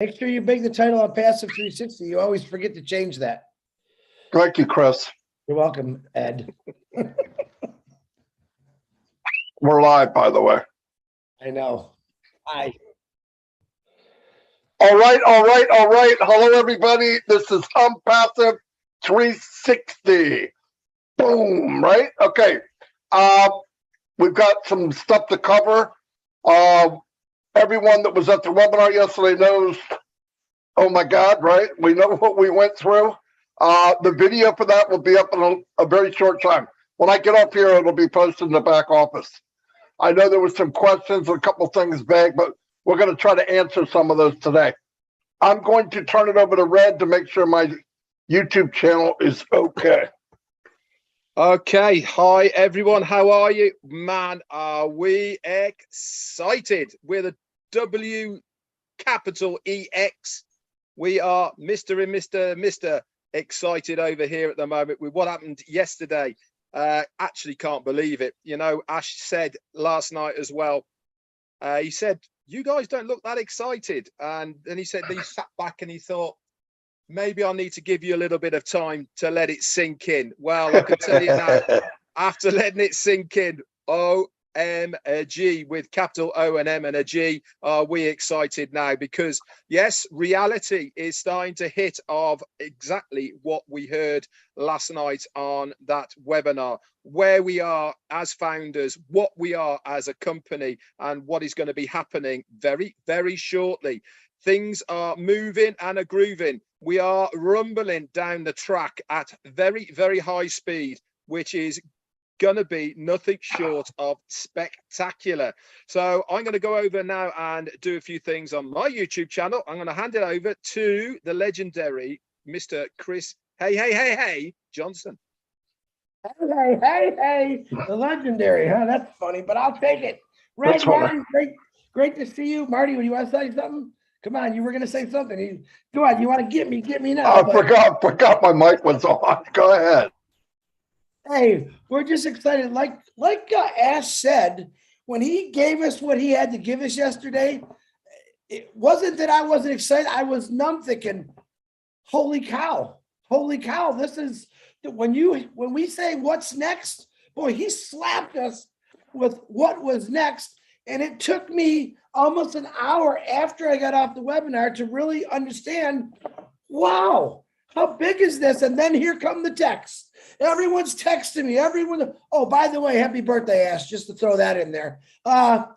Make sure you make the title on Passive 360. You always forget to change that. Thank you, Chris. You're welcome, Ed. We're live, by the way. I know. Hi. All right. Hello, everybody. This is Passive 360. Boom, right? Okay. We've got some stuff to cover. Everyone that was at the webinar yesterday knows, oh my God, right? We know what we went through. The video for that will be up in a very short time. When I get up here, it'll be posted in the back office. I know there was some questions and a couple things vague, but we're going to try to answer some of those today. I'm going to turn it over to Red to make sure my YouTube channel is okay. Okay, hi everyone, how are you? Man, are we excited? We're the W capital EX. We are Mr. and Mr. excited over here at the moment with what happened yesterday. Actually can't believe it. You know, Ash said last night as well, he said, you guys don't look that excited. And then he said, he sat back and he thought, maybe I need to give you a little bit of time to let it sink in. Well, I can tell you now, after letting it sink in, OMG, with capital O and M and a G, are we excited now? Because yes, reality is starting to hit of exactly what we heard last night on that webinar, where we are as founders, what we are as a company, and what is going to be happening very, very shortly. Things are moving and are grooving. We are rumbling down the track at very, very high speed, which is going to be nothing short of spectacular. So I'm going to go over now and do a few things on my YouTube channel. I'm going to hand it over to the legendary Mr. Chris Hey Johnson. Hey, the legendary, huh? That's funny, but I'll take it. Red, Marty, great to see you. Marty, would you want to say something? Come on, you were going to say something. Go on, you want to get me now. I forgot my mic was on. Go ahead. Hey, we're just excited. Like Ash said, when he gave us what he had to give us yesterday, it wasn't that I wasn't excited. I was numb thinking, holy cow, this is, when we say what's next, boy, he slapped us with what was next. And it took me almost an hour after I got off the webinar to really understand, wow, how big is this? And then here come the texts. Everyone's texting me. Oh, by the way, happy birthday, Ash, just to throw that in there. And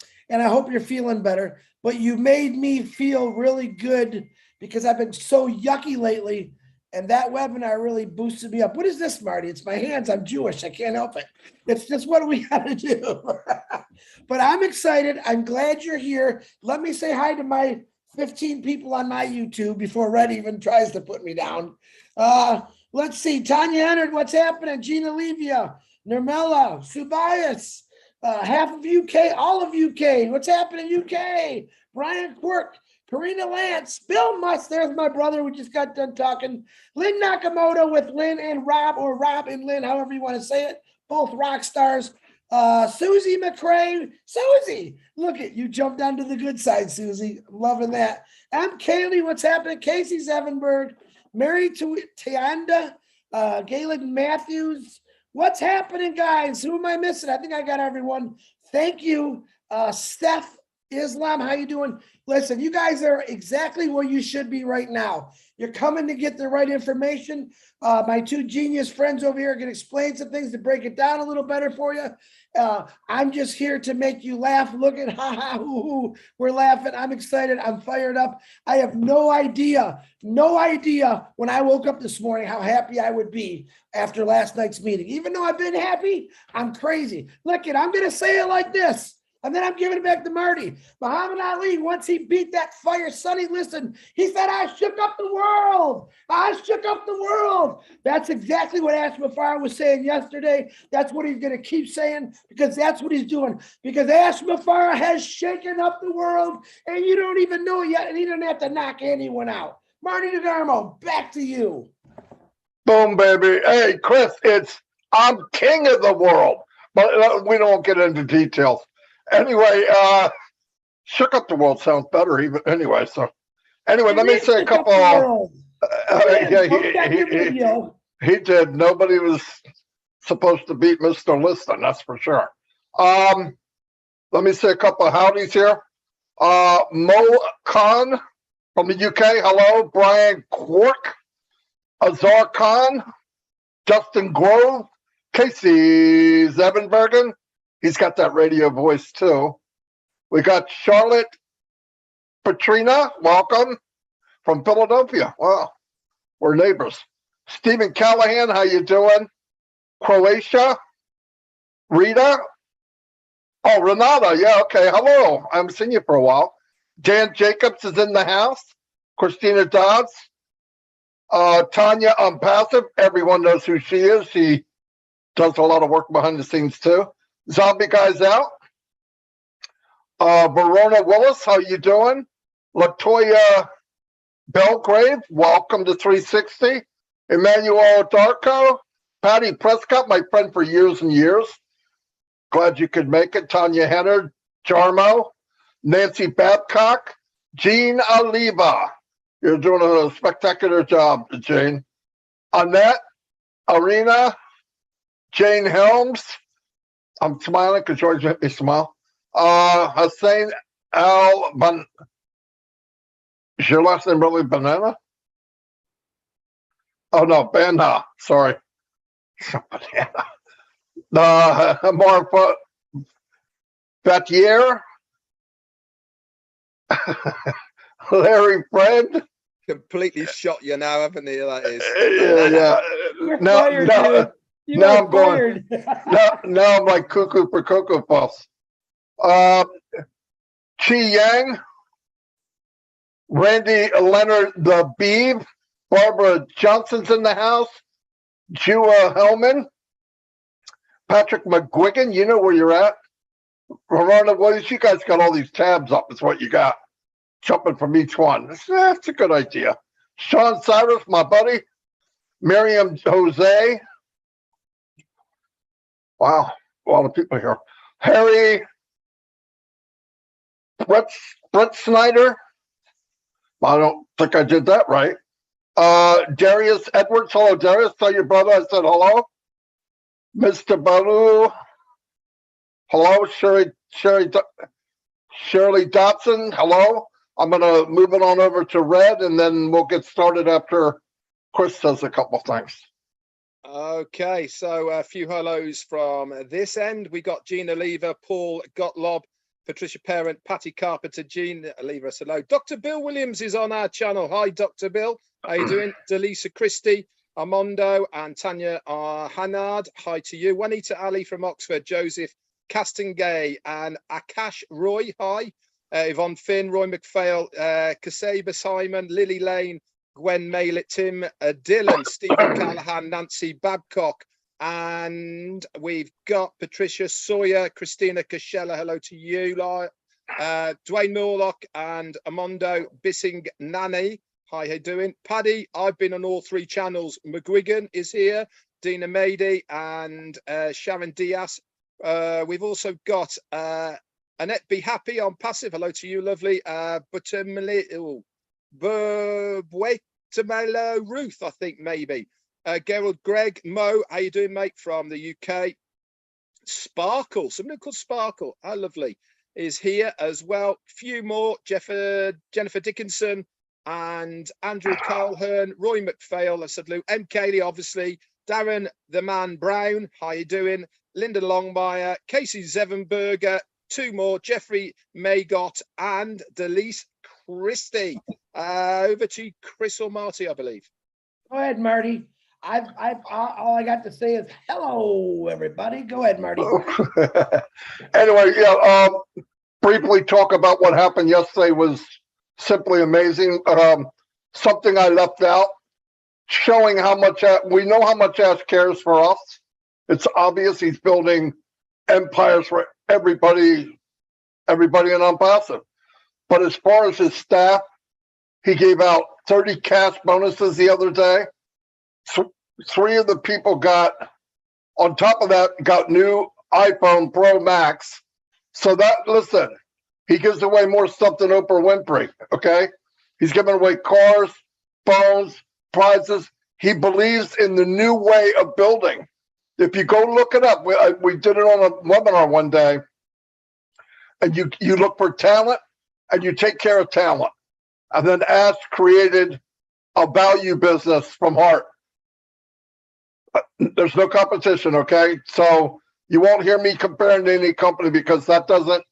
I hope you're feeling better. But you made me feel really good because I've been so yucky lately. And that webinar really boosted me up. What is this, Marty? It's my hands. I'm Jewish. I can't help it. It's just what we got to do. But I'm excited. I'm glad you're here. Let me say hi to my 15 people on my YouTube before Red even tries to put me down. Let's see. Tanya Ennard, what's happening? Gina Levia, Nirmela, Subias, half of UK, all of UK. What's happening, UK? Brian Quirk. Karina Lance, Bill Must, there's my brother. We just got done talking. Lynn Nakamoto with Lynn and Rob, or Rob and Lynn, however you want to say it. Both rock stars. Susie McCray. Susie, look at you, jumped onto the good side, Susie. I'm loving that. I'm Kaylee. What's happening? Casey Zevenberg. Mary Tianda. Galen Matthews. What's happening, guys? Who am I missing? I think I got everyone. Thank you. Steph Islam, how you doing? Listen, you guys are exactly where you should be right now. You're coming to get the right information. My two genius friends over here are going to explain some things to break it down a little better for you. I'm just here to make you laugh. Look at we're laughing. I'm excited. I'm fired up. I have no idea when I woke up this morning how happy I would be after last night's meeting. Even though I've been happy, I'm crazy. Look, I'm going to say it like this. And then I'm giving it back to Marty. Muhammad Ali, once he beat that fire, Sonny, listen, he said, I shook up the world. I shook up the world. That's exactly what Ash Mafar was saying yesterday. That's what he's going to keep saying because that's what he's doing. Because Ash Mafar has shaken up the world and you don't even know it yet. And he didn't have to knock anyone out. Marty DeGarmo, back to you. Boom, baby. Hey, Chris, I'm king of the world. But we don't get into details. Anyway, shook up the world sounds better even anyway. So Anyway, let me It say a is couple. world. Yeah, Go back your video. he did. Nobody was supposed to beat Mr. Liston, that's for sure. Let me say a couple of howdies here. Mo Khan from the UK, hello. Brian Quark, Azar Khan, Justin Grove, Casey Zevenbergen. He's got that radio voice too. We got Charlotte Patrina, welcome from Philadelphia. Wow, we're neighbors. Stephen Callahan, how you doing? Croatia, Rita. Oh, Renata, yeah, okay. Hello, I haven't seen you for a while. Dan Jacobs is in the house. Christina Dodds. Tanya Passive, everyone knows who she is. She does a lot of work behind the scenes too. Zombie Guy's out. Verona Willis, how you doing? Latoya Belgrave, welcome to 360. Emmanuel Darko, Patty Prescott, my friend for years and years. Glad you could make it. Tanya Henner, Jarmo, Nancy Babcock, Jean Oliva. You're doing a spectacular job, Jane. Annette, Arena, Jane Helms. I'm smiling because George made me smile. Hussein Al Ban. Is your last name really Banana? Oh no, Banha. Sorry. Banana. Marfa Batier. Larry Friend. Completely shot you now, haven't he? That is. Yeah. You're fired, dude. You now are I'm going. fired. Now I'm like cuckoo for Cocoa Puffs. Chi Yang, Randy Leonard the Beeb, Barbara Johnson's in the house, Jua Hellman, Patrick McGuigan, you know where you're at. Verona Williams, you guys got all these tabs up, is what you got. Jumping from each one. That's a good idea. Sean Cyrus, my buddy. Miriam Jose. Wow, a lot of people here. Harry Brett Snyder. I don't think I did that right. Darius Edwards. Hello, Darius. Tell your brother I said hello. Mr. Balu. Hello, Shirley Dotson. Hello. I'm going to move it on over to Red, and then we'll get started after Chris says a couple things. Okay, so a few hellos from this end. We got Gina Lever, Paul Gottlob, Patricia Parent, Patty Carpenter, Gina Lever, hello. Dr. Bill Williams is on our channel. Hi, Dr. Bill. How you doing? Delisa Christie, Armando, and Tanya Hanard. Hi to you. Juanita Ali from Oxford, Joseph Castengay, and Akash Roy. Hi. Yvonne Finn, Roy McPhail, Kaseba Simon, Lily Lane, Gwen Maylet, Tim Dillon, Stephen Callahan, Nancy Babcock, and we've got Patricia Sawyer, Christina Cashella, hello to you, Dwayne Morlock, and Amondo Bissing Nani. Hi, how you doing? Paddy, I've been on all three channels. McGuigan is here, Dina Mady, and Sharon Diaz. We've also got Annette Be Happy on passive. Hello to you, lovely. Buetamelo Ruth, I think maybe. Gerald Greg Mo, how you doing, mate? From the UK. Sparkle, somebody called Sparkle. How lovely is here as well. Few more. Jennifer Dickinson and Andrew Carlhern, Roy McPhail. I said Lou. M. Cayley, obviously. Darren the Man Brown. How you doing? Linda Longmire, Casey Zevenberger. Two more, Jeffrey Maygott and Delise Christie. Over to Chris or Marty, I believe. Go ahead, Marty. All I got to say is hello, everybody. Go ahead, Marty. Anyway, yeah. Briefly talk about what happened yesterday was simply amazing. Something I left out, showing how much we know how much Ash cares for us. It's obvious he's building empires for everybody in Unpassive. But as far as his staff, he gave out 30 cash bonuses the other day. Three of the people got, on top of that, got new iPhone Pro Max. So that, listen, he gives away more stuff than Oprah Winfrey, okay? He's giving away cars, phones, prizes. He believes in the new way of building. If you go look it up, we did it on a webinar one day, and you look for talent and you take care of talent. And then Ash created a value business from heart. There's no competition, okay? So you won't hear me comparing to any company because that doesn't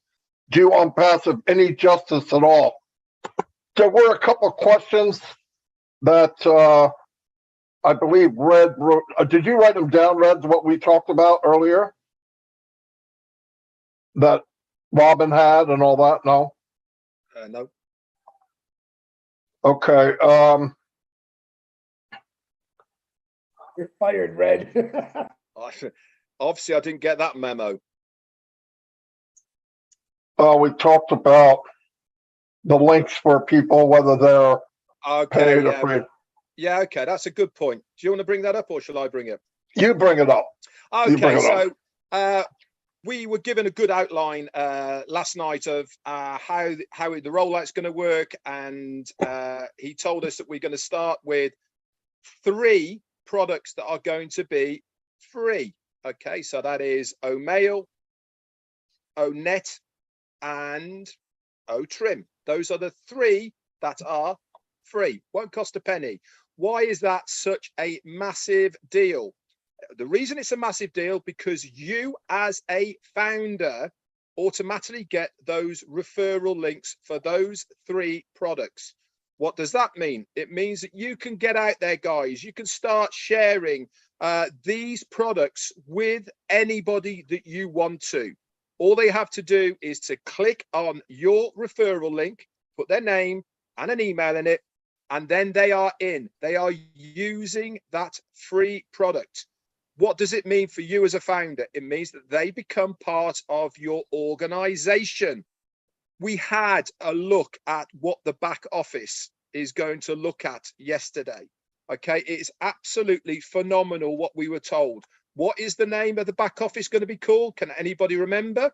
do on passive any justice at all. There were a couple of questions that I believe Red wrote. Did you write them down, Red, what we talked about earlier? That Robin had and all that? No? No. Okay. You're fired, Red. Obviously, I didn't get that memo. We talked about the links for people, whether they're Okay. paid or Yeah. free. Yeah. Okay. That's a good point. Do you want to bring that up, or shall I bring it? You bring it up. You bring Okay. it So we were given a good outline last night of how the rollout's going to work, and he told us that we're going to start with 3 products that are going to be free. Okay, so that is O'Mail, O'Net, and O'Trim. Those are the 3 that are free. Won't cost a penny. Why is that such a massive deal? The reason it's a massive deal because you as a founder automatically get those referral links for those 3 products. What does that mean? It means that you can get out there, guys. You can start sharing these products with anybody that you want to. All they have to do is to click on your referral link, put their name and an email in it, and then they are in. They are using that free product. What does it mean for you as a founder? It means that they become part of your organization. We had a look at what the back office is going to look at yesterday. Okay, it's absolutely phenomenal what we were told. What is the name of the back office going to be called? Can anybody remember?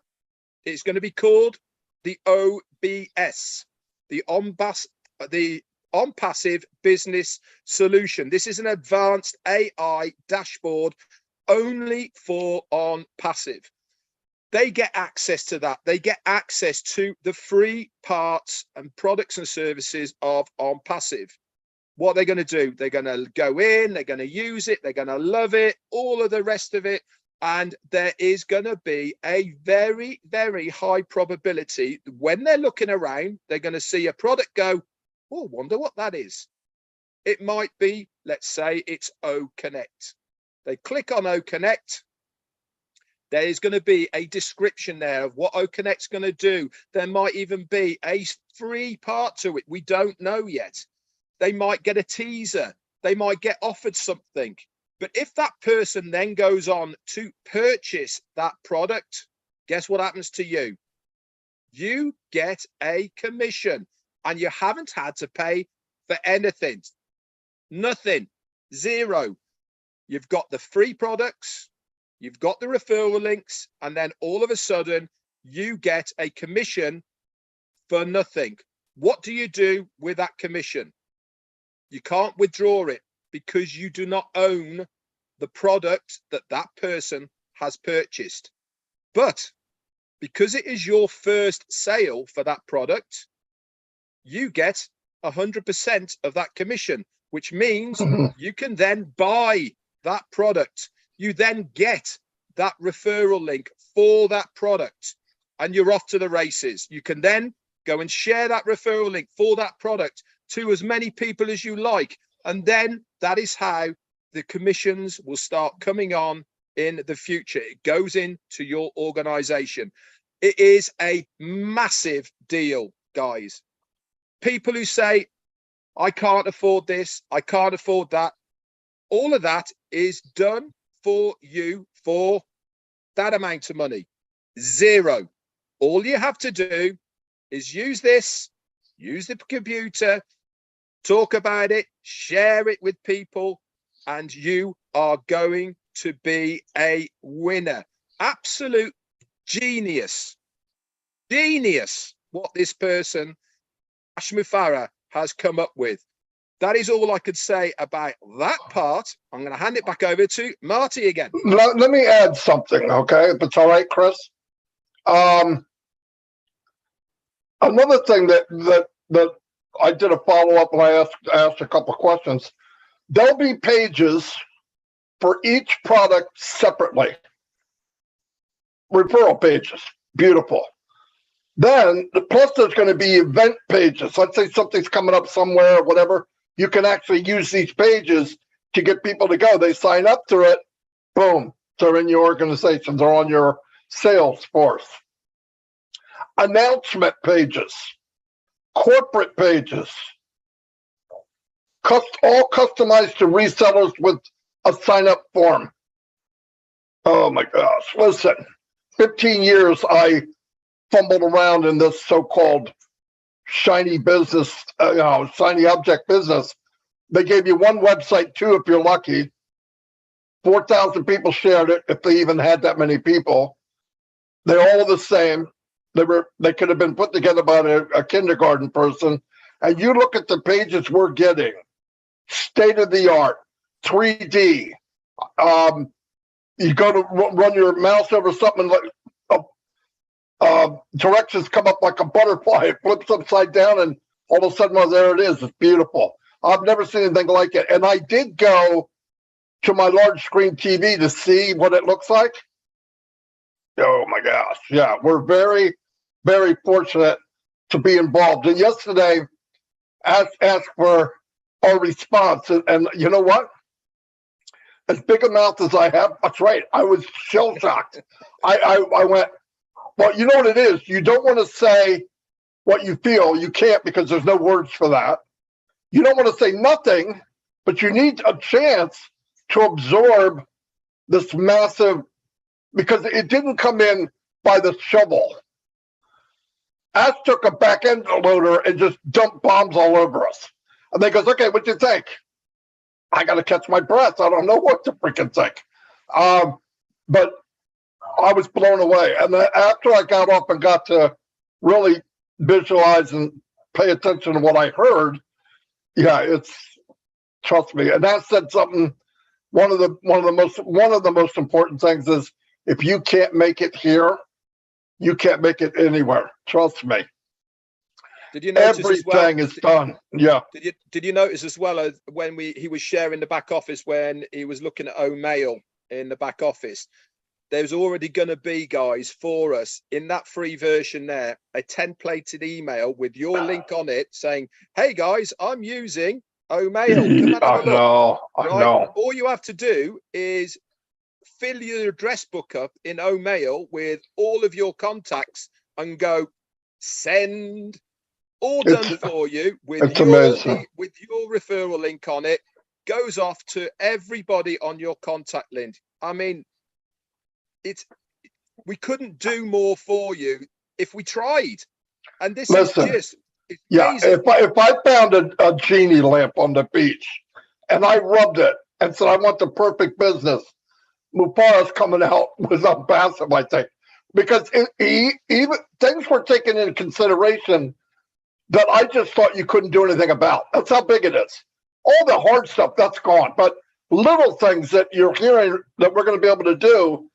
It's going to be called the OBS, the On-Passive Business Solution. This is an advanced AI dashboard only for On-Passive. They get access to that. They get access to the free parts and products and services of On-Passive. What they're going to do, they're going to go in, they're going to use it, they're going to love it, all of the rest of it. And there is going to be a very, very high probability when they're looking around, they're going to see a product go, oh, wonder what that is. It might be, let's say it's OConnect. They click on OConnect. There is going to be a description there of what OConnect's going to do. There might even be a free part to it. We don't know yet. They might get a teaser. They might get offered something. But if that person then goes on to purchase that product, guess what happens to you? You get a commission and you haven't had to pay for anything. Nothing. Zero. You've got the free products. You've got the referral links, and then all of a sudden you get a commission for nothing. What do you do with that commission? You can't withdraw it because you do not own the product that that person has purchased. But because it is your first sale for that product, you get 100% of that commission, which means you can then buy that product. You then get that referral link for that product and you're off to the races. You can then go and share that referral link for that product to as many people as you like. And then that is how the commissions will start coming on in the future. It goes into your organization. It is a massive deal, guys. People who say, I can't afford this, I can't afford that. All of that is done for you for that amount of money. Zero. All you have to do is use this, use the computer, talk about it, share it with people, and you are going to be a winner. Absolute genius. Genius what this person, Ash Mufareh, has come up with. That is all I could say about that part. I'm going to hand it back over to Marty again. Let me add something, okay? If it's all right, Chris. Another thing that I did a follow-up and I asked a couple of questions. There'll be pages for each product separately. Referral pages. Beautiful. Then, plus there's going to be event pages. Let's say something's coming up somewhere or whatever. You can actually use these pages to get people to go. They sign up to it. Boom. They're in your organization. They're on your sales force. Announcement pages. Corporate pages. All customized to resellers with a sign-up form. Oh my gosh. Listen, 15 years I fumbled around in this so-called shiny business, shiny object business. They gave you one website too, if you're lucky. 4,000 people shared it, if they even had that many people. They're all the same. They could have been put together by a kindergarten person. And you look at the pages we're getting, state of the art, 3D. You go to run your mouse over something like directions come up like a butterfly. It flips upside down, and all of a sudden, well, there it is. It's beautiful. I've never seen anything like it. And I did go to my large screen TV to see what it looks like. Oh my gosh. Yeah, we're very, very fortunate to be involved. And yesterday, asked for our response. And you know what? As big a mouth as I have, that's right. I was shell shocked. I went, well, you know what it is? You don't want to say what you feel. You can't, because there's no words for that. You don't want to say nothing, but you need a chance to absorb this massive, because it didn't come in by the shovel. Ash took a back end loader and just dumped bombs all over us. And they goes, okay, what do you think? I got to catch my breath. I don't know what to freaking think. But I was blown away. And then after I got up and got to really visualize and pay attention to what I heard, yeah, trust me. And that said something. One of the most important things is, if you can't make it here, you can't make it anywhere. Trust me. Did you notice everything is done? Yeah. Did you notice as well as when he was sharing the back office, when he was looking at O'Mail in the back office, there's already going to be, guys, for us in that free version there, a templated email with your link on it saying, hey guys, I'm using O'Mail. Come and have a look. I know. All you have to do is fill your address book up in O'Mail with all of your contacts and go send. All done for you with your referral link on it. Goes off to everybody on your contact list. I mean, we couldn't do more for you if we tried. And this is just amazing. If I found a genie lamp on the beach and I rubbed it and said I want the perfect business, Mufara's coming out with a massive, I think, because even things were taken into consideration that I just thought you couldn't do anything about. That's how big it is. All the hard stuff, that's gone. But little things that you're hearing that we're going to be able to do,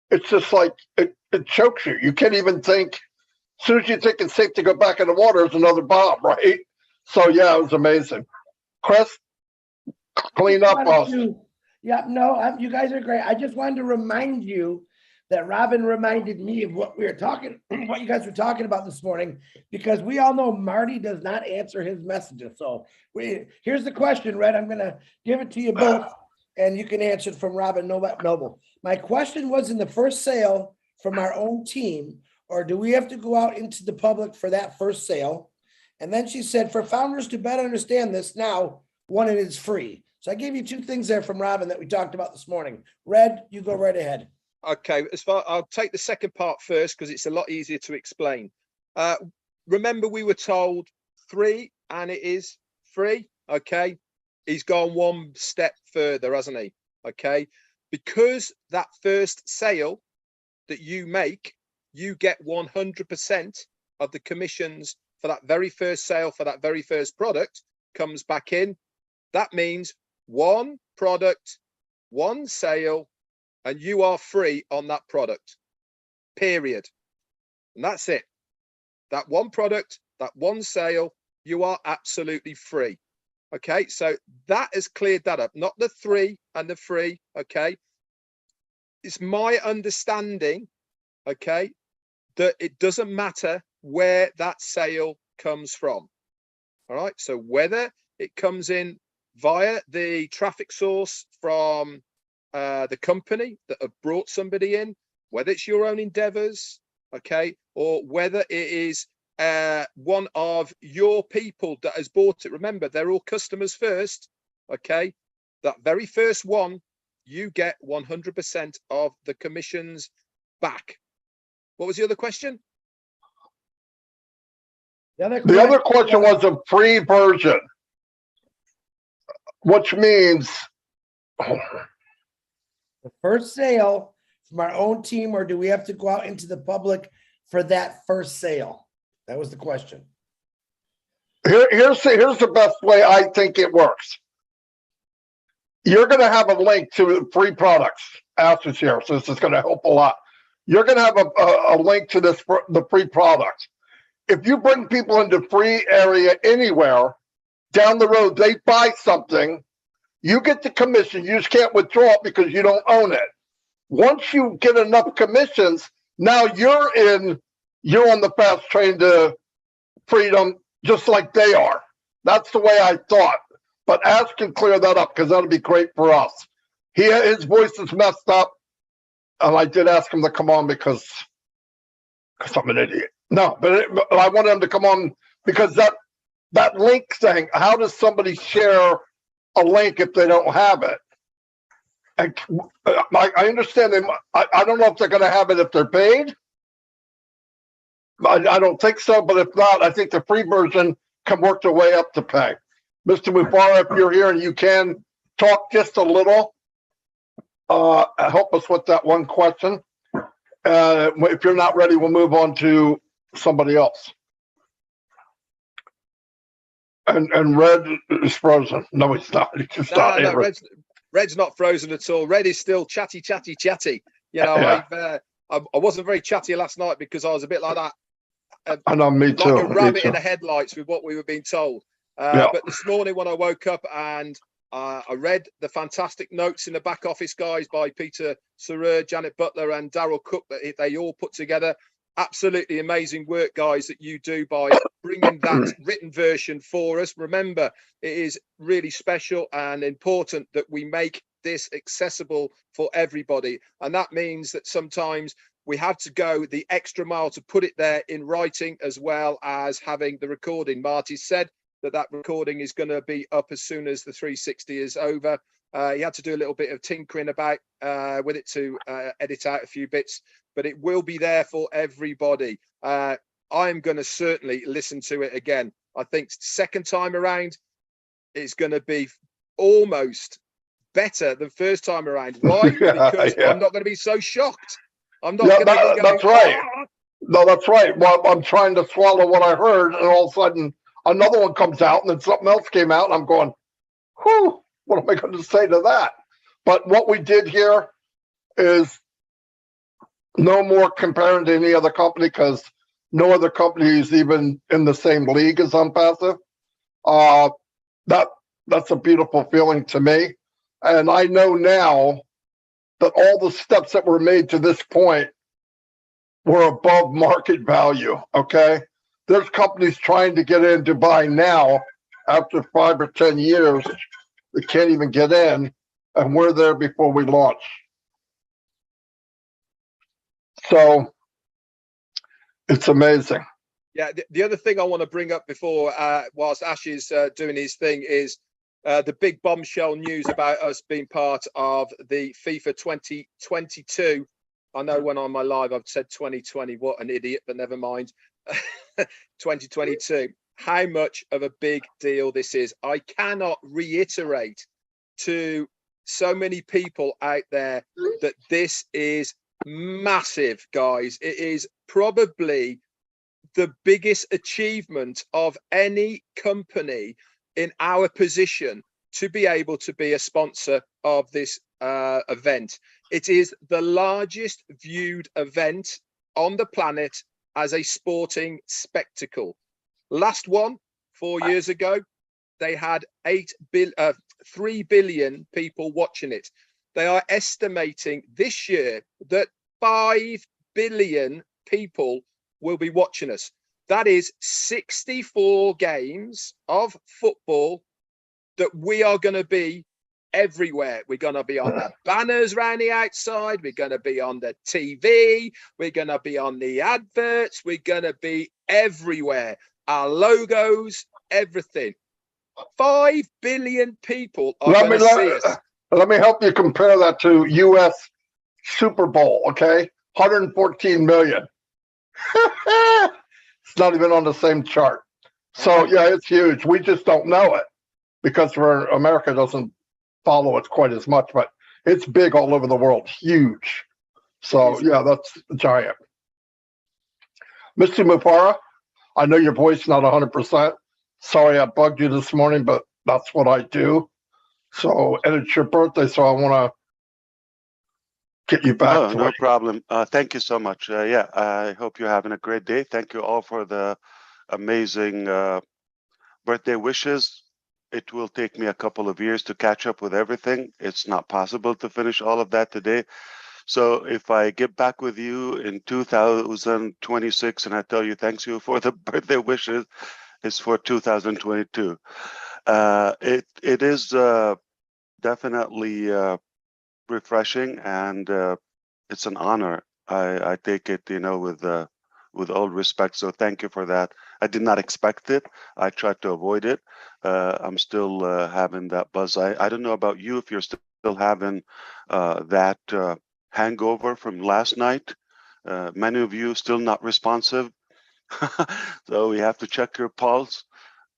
it's just like it chokes you. You can't even think. As soon as you think it's safe to go back in the water, there's another bomb, right? So yeah, it was amazing. Chris, clean up us. Yeah, no, you guys are great. I just wanted to remind you that Robin reminded me of what you guys were talking about this morning, because we all know Marty does not answer his messages. So here's the question, Red. I'm going to give it to you both, and you can answer it from Robin Noble. My question was, in the first sale from our own team, or do we have to go out into the public for that first sale? And then she said, for founders to better understand this now, one, it is free. So I gave you two things there from Robin that we talked about this morning. Red, you go right ahead. Okay, I'll take the second part first because it's a lot easier to explain. Remember, we were told 3 and it is free. Okay, he's gone one step further, hasn't he? Okay, because that first sale that you make, you get 100% of the commissions for that very first sale for that very first product comes back in, that means one product, one sale, and you are free on that product, period. And that's it. That one product, that one sale, you are absolutely free. Okay, so that has cleared that up, not the 3 and the free. Okay, it's my understanding, okay, that it doesn't matter where that sale comes from. All right, so whether it comes in via the traffic source from the company that have brought somebody in, whether it's your own endeavors, okay, or whether it is one of your people that has bought it. Remember, they're all customers first, okay? That very first one, you get 100% of the commissions back. What was the other question? The other question was a free version, which means the first sale from our own team, or do we have to go out into the public for that first sale? That was the question. here's the best way I think it works. You're going to have a link to free products. Ash is here, so this is going to help a lot. You're going to have a link to the free products. If you bring people into free area anywhere, down the road, they buy something, you get the commission. You just can't withdraw it because you don't own it. Once you get enough commissions, now you're on the fast train to freedom, just like they are. That's the way I thought. But Ash can clear that up because that'll be great for us. His voice is messed up, and I did ask him to come on because I'm an idiot. No, but I wanted him to come on because that link thing. How does somebody share a link if they don't have it? And I understand them. I don't know if they're going to have it if they're paid. I don't think so, but if not, I think the free version can work their way up to pay. Mr. Mufara, if you're here and you can talk just a little, help us with that one question. If you're not ready, we'll move on to somebody else. And Red is frozen. No, he's not. He's just not. No, Red's not frozen at all. Red is still chatty. You know, yeah. I wasn't very chatty last night because I was a bit like that. I know, me too. Like a rabbit in the headlights with what we were being told. Yeah. But this morning when I woke up and I read the fantastic notes in the back office, guys, by Peter Sarer, Janet Butler and Daryl Cook that they all put together. Absolutely amazing work, guys, that you do by bringing that written version for us. Remember, it is really special and important that we make this accessible for everybody. And that means that sometimes we have to go the extra mile to put it there in writing as well as having the recording. Marty said that recording is going to be up as soon as the 360 is over. He had to do a little bit of tinkering about with it to edit out a few bits, but it will be there for everybody. I'm going to certainly listen to it again. I think second time around is going to be almost better than first time around. Why? Because I'm not going to be so shocked. I'm not going to be going, that's right. No, that's right. Well, I'm trying to swallow what I heard, and all of a sudden another one comes out, and then something else came out, and I'm going, whew, what am I going to say to that? But what we did here is no more comparing to any other company because no other company is even in the same league as Unpassive. That's a beautiful feeling to me. And I know now that all the steps that were made to this point were above market value, okay? There's companies trying to get in to buy now after 5 or 10 years. They can't even get in, and we're there before we launch. So it's amazing. Yeah, the other thing I want to bring up before, whilst Ash is doing his thing, is the big bombshell news about us being part of the FIFA 2022. I know when on my live I've said 2020, what an idiot, but never mind. 2022. How much of a big deal this is. I cannot reiterate to so many people out there that this is massive, guys. It is probably the biggest achievement of any company in our position to be able to be a sponsor of this event. It is the largest viewed event on the planet as a sporting spectacle. Last one, 4 years ago, they had 3 billion people watching it. They are estimating this year that 5 billion people will be watching us. That is 64 games of football that we are going to be everywhere. We're going to be on the banners around the outside. We're going to be on the TV. We're going to be on the adverts. We're going to be everywhere. Our logos, everything. 5 billion people are going to see us. Let me help you compare that to U.S. Super Bowl, okay? 114 million. It's not even on the same chart. So, yeah, it's huge. We just don't know it because America doesn't follow it quite as much, but it's big all over the world. Huge. So, yeah, that's giant. Mr. Mufara, I know your voice not 100%. Sorry I bugged you this morning, but that's what I do. So, and it's your birthday, so I want to get you back. Oh, no problem. Thank you so much. Yeah, I hope you're having a great day. Thank you all for the amazing birthday wishes. It will take me a couple of years to catch up with everything. It's not possible to finish all of that today. So if I get back with you in 2026 and I tell you thanks you for the birthday wishes, it's for 2022. It is definitely refreshing, and it's an honor. I take it, with all respect. So thank you for that. I did not expect it. I tried to avoid it. I'm still having that buzz. I don't know about you, if you're still having that hangover from last night. Many of you still not responsive. So we have to check your pulse.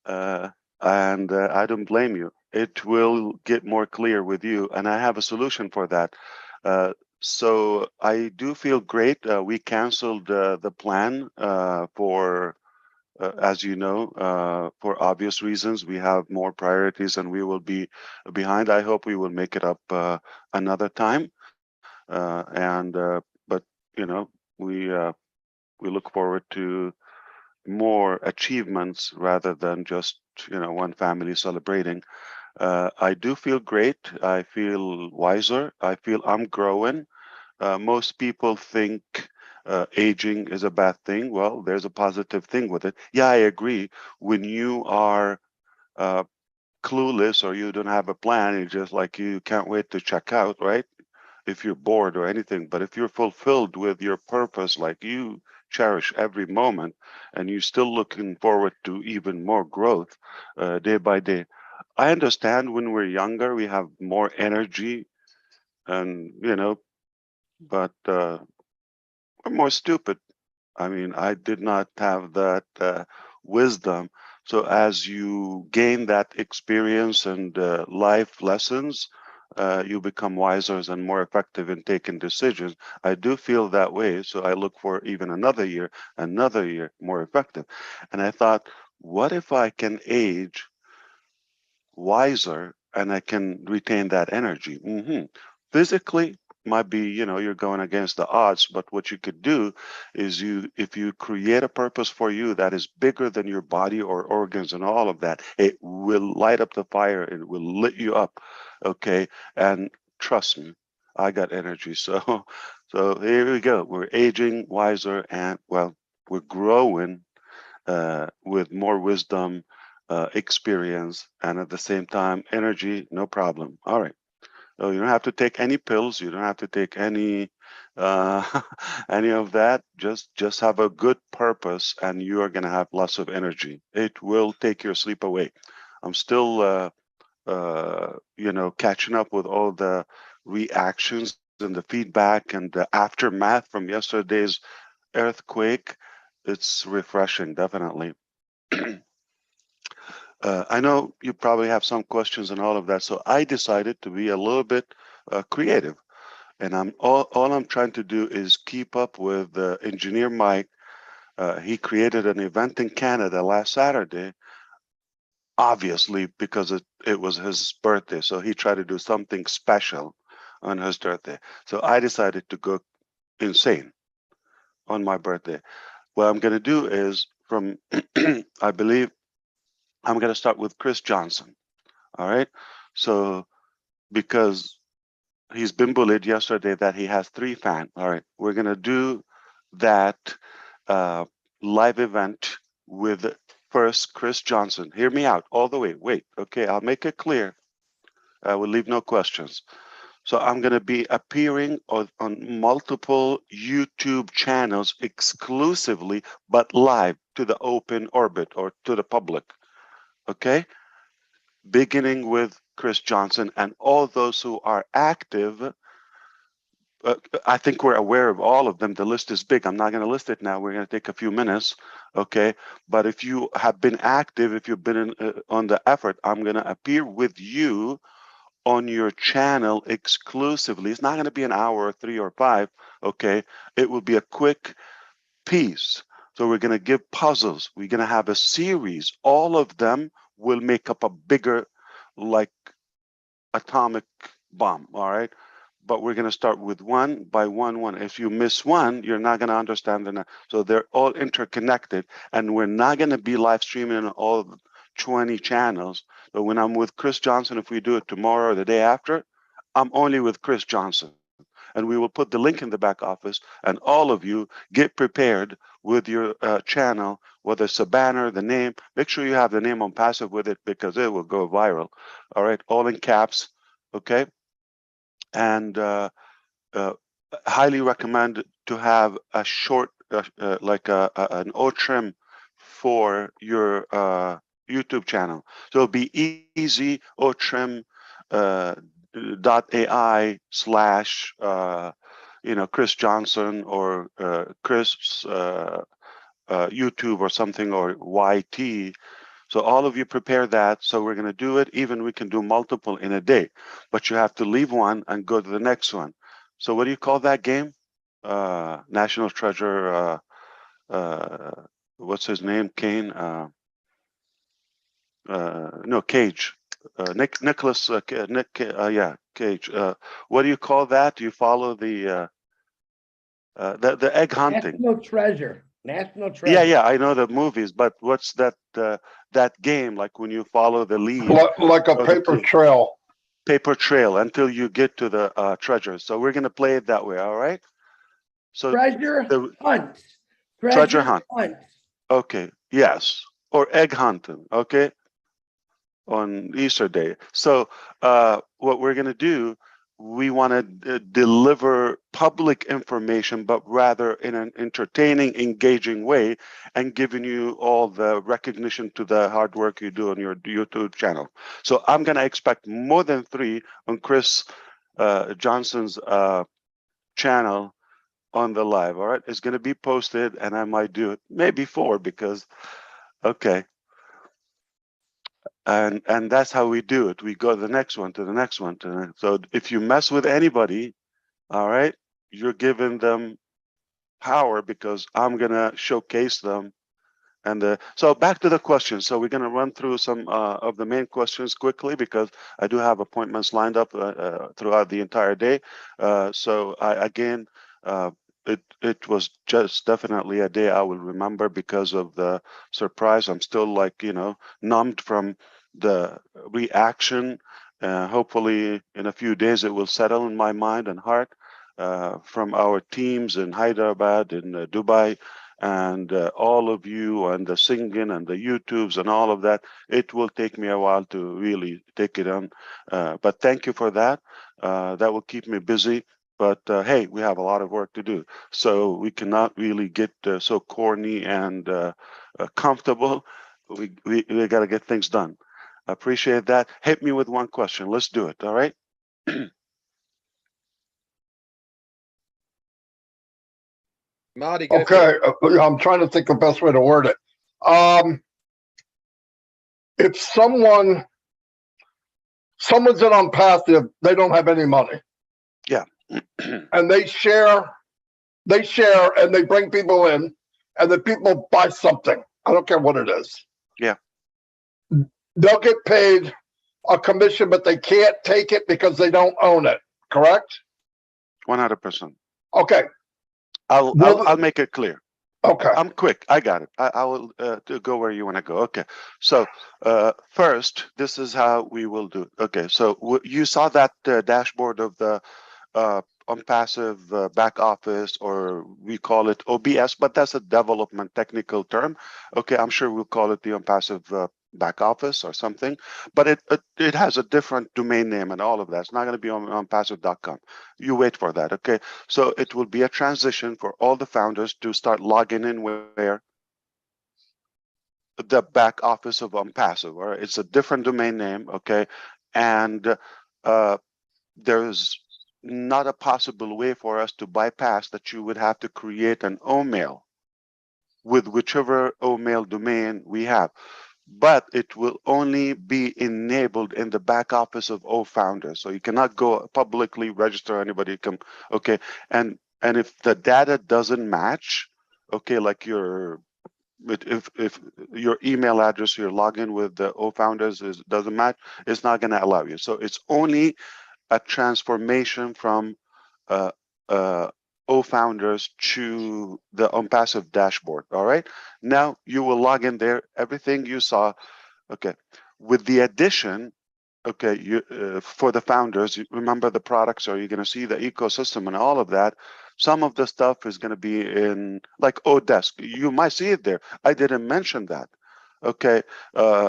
And I don't blame you. It will get more clear with you, and I have a solution for that. So I do feel great. We canceled the plan for, as you know, for obvious reasons. We have more priorities, and we will be behind. I hope we will make it up another time. But we look forward to more achievements rather than just one family celebrating. I do feel great. I feel wiser. I feel I'm growing. Most people think aging is a bad thing. Well, there's a positive thing with it. Yeah, I agree. When you are clueless or you don't have a plan, it's just like you can't wait to check out, right? If you're bored or anything. But if you're fulfilled with your purpose, like you cherish every moment, and you're still looking forward to even more growth day by day. I understand when we're younger, we have more energy, and but we're more stupid. I mean, I did not have that wisdom. So as you gain that experience and life lessons, you become wiser and more effective in taking decisions. I do feel that way. So I look for even another year more effective. And I thought, what if I can age wiser and I can retain that energy? Physically, might be, you're going against the odds, but what you could do is if you create a purpose for you that is bigger than your body or organs and all of that, it will light up the fire. It will lit you up. Okay. And trust me, I got energy. So here we go. We're aging wiser, and well, we're growing with more wisdom, experience, and at the same time, energy, no problem. All right. So you don't have to take any pills. You don't have to take any any of that. Just have a good purpose, and you are going to have lots of energy. It will take your sleep away. I'm still, catching up with all the reactions and the feedback and the aftermath from yesterday's earthquake. It's refreshing, definitely. I know you probably have some questions and all of that, so I decided to be a little bit creative, and all I'm trying to do is keep up with Engineer Mike He created an event in Canada last Saturday, obviously because it was his birthday. So he tried to do something special on his birthday. So I decided to go insane on my birthday. What I'm going to do is from, I believe I'm going to start with Chris Johnson. All right. So because he's been bullied yesterday that he has 3 fans. All right. We're going to do that live event with first Chris Johnson. Hear me out all the way. Wait. Okay. I'll make it clear. I will leave no questions. So I'm going to be appearing on multiple YouTube channels exclusively, but live to the open orbit or to the public. Okay. Beginning with Chris Johnson and all those who are active. I think we're aware of all of them. The list is big. I'm not going to list it now. We're going to take a few minutes. Okay. But if you have been active, if you've been on the effort, I'm going to appear with you on your channel exclusively. It's not going to be an hour or 3 or 5. Okay. It will be a quick piece. So we're going to give puzzles. We're going to have a series. All of them will make up a bigger, like, atomic bomb. All right. But we're going to start with one by one. If you miss one, you're not going to understand the next. So they're all interconnected, and we're not going to be live streaming on all 20 channels. But when I'm with Chris Johnson, if we do it tomorrow or the day after, I'm only with Chris Johnson. And we will put the link in the back office, and all of you get prepared with your channel, whether it's a banner, the name. Make sure you have the name on passive with it because it will go viral. All right, all in caps, okay? And highly recommend to have a short, like an O-trim for your YouTube channel. So it'll be easy, O-trim .ai / Chris Johnson or Chris YouTube or something, or YT. So all of you prepare that. So we're going to do it. Even we can do multiple in a day, but you have to leave one and go to the next one. So what do you call that game? National Treasure. What's his name? Kane. No, Cage. Nicholas. Yeah, Cage. What do you call that? Do you follow the egg hunting? National Treasure. National Treasure. Yeah, I know the movies, but what's that that game like when you follow the lead? Like a paper trail. Paper trail until you get to the treasure. So we're gonna play it that way, all right? So Treasure hunt. Treasure hunt. hunt. Okay, yes. Or egg hunting, okay? On Easter Day. So what we're gonna do, we want to deliver public information, but rather in an entertaining, engaging way, and giving you all the recognition to the hard work you do on your YouTube channel. So I'm going to expect more than 3 on Chris Johnson's channel on the live. All right. It's going to be posted, and I might do it maybe 4 because, okay. And that's how we do it. We go to the next one, to the next one. So if you mess with anybody, all right, you're giving them power because I'm gonna showcase them. And so back to the questions. So we're gonna run through some of the main questions quickly because I do have appointments lined up throughout the entire day. So again, it was just definitely a day I will remember because of the surprise. I'm still, like, numbed from the reaction. Hopefully in a few days it will settle in my mind and heart from our teams in Hyderabad, in Dubai, and all of you, and the singing and the YouTubes and all of that. It will take me a while to really take it on, but thank you for that. That will keep me busy. But hey, we have a lot of work to do, so we cannot really get so corny and comfortable. We got to get things done. I appreciate that. Hit me with one question. Let's do it. All right. Marty, go Okay, I'm trying to think the best way to word it. If someone's in on passive, they don't have any money. Yeah. And they share and they bring people in, and then people buy something. I don't care what it is. Yeah. They'll get paid a commission, but they can't take it because they don't own it. Correct? 100%. Okay. I'll make it clear. Okay. I'm quick. I got it. I will go where you want to go. Okay. So first, this is how we will do it. Okay. So you saw that dashboard of the OnPassive back office, or we call it OBS, but that's a development technical term. Okay. I'm sure we'll call it the OnPassive back office or something, but it has a different domain name and all of that. It's not going to be on onpassive.com. You wait for that. Okay. So it will be a transition for all the founders to start logging in where the back office of OnPassive, or it's a different domain name. Okay. And there's not a possible way for us to bypass that. You would have to create an OMail with whichever OMail domain we have, but it will only be enabled in the back office of all founders. So you cannot go publicly register anybody. Okay, and if the data doesn't match, okay, like if your email address, your login with the O founders doesn't match, it's not going to allow you. So it's only a transformation from O founders to the OnPassive dashboard. All right. Now you will log in there. Everything you saw. Okay. With the addition, okay, you for the founders, you remember the products, or you're going to see the ecosystem and all of that. Some of the stuff is going to be in like Odesk. You might see it there. I didn't mention that. Okay,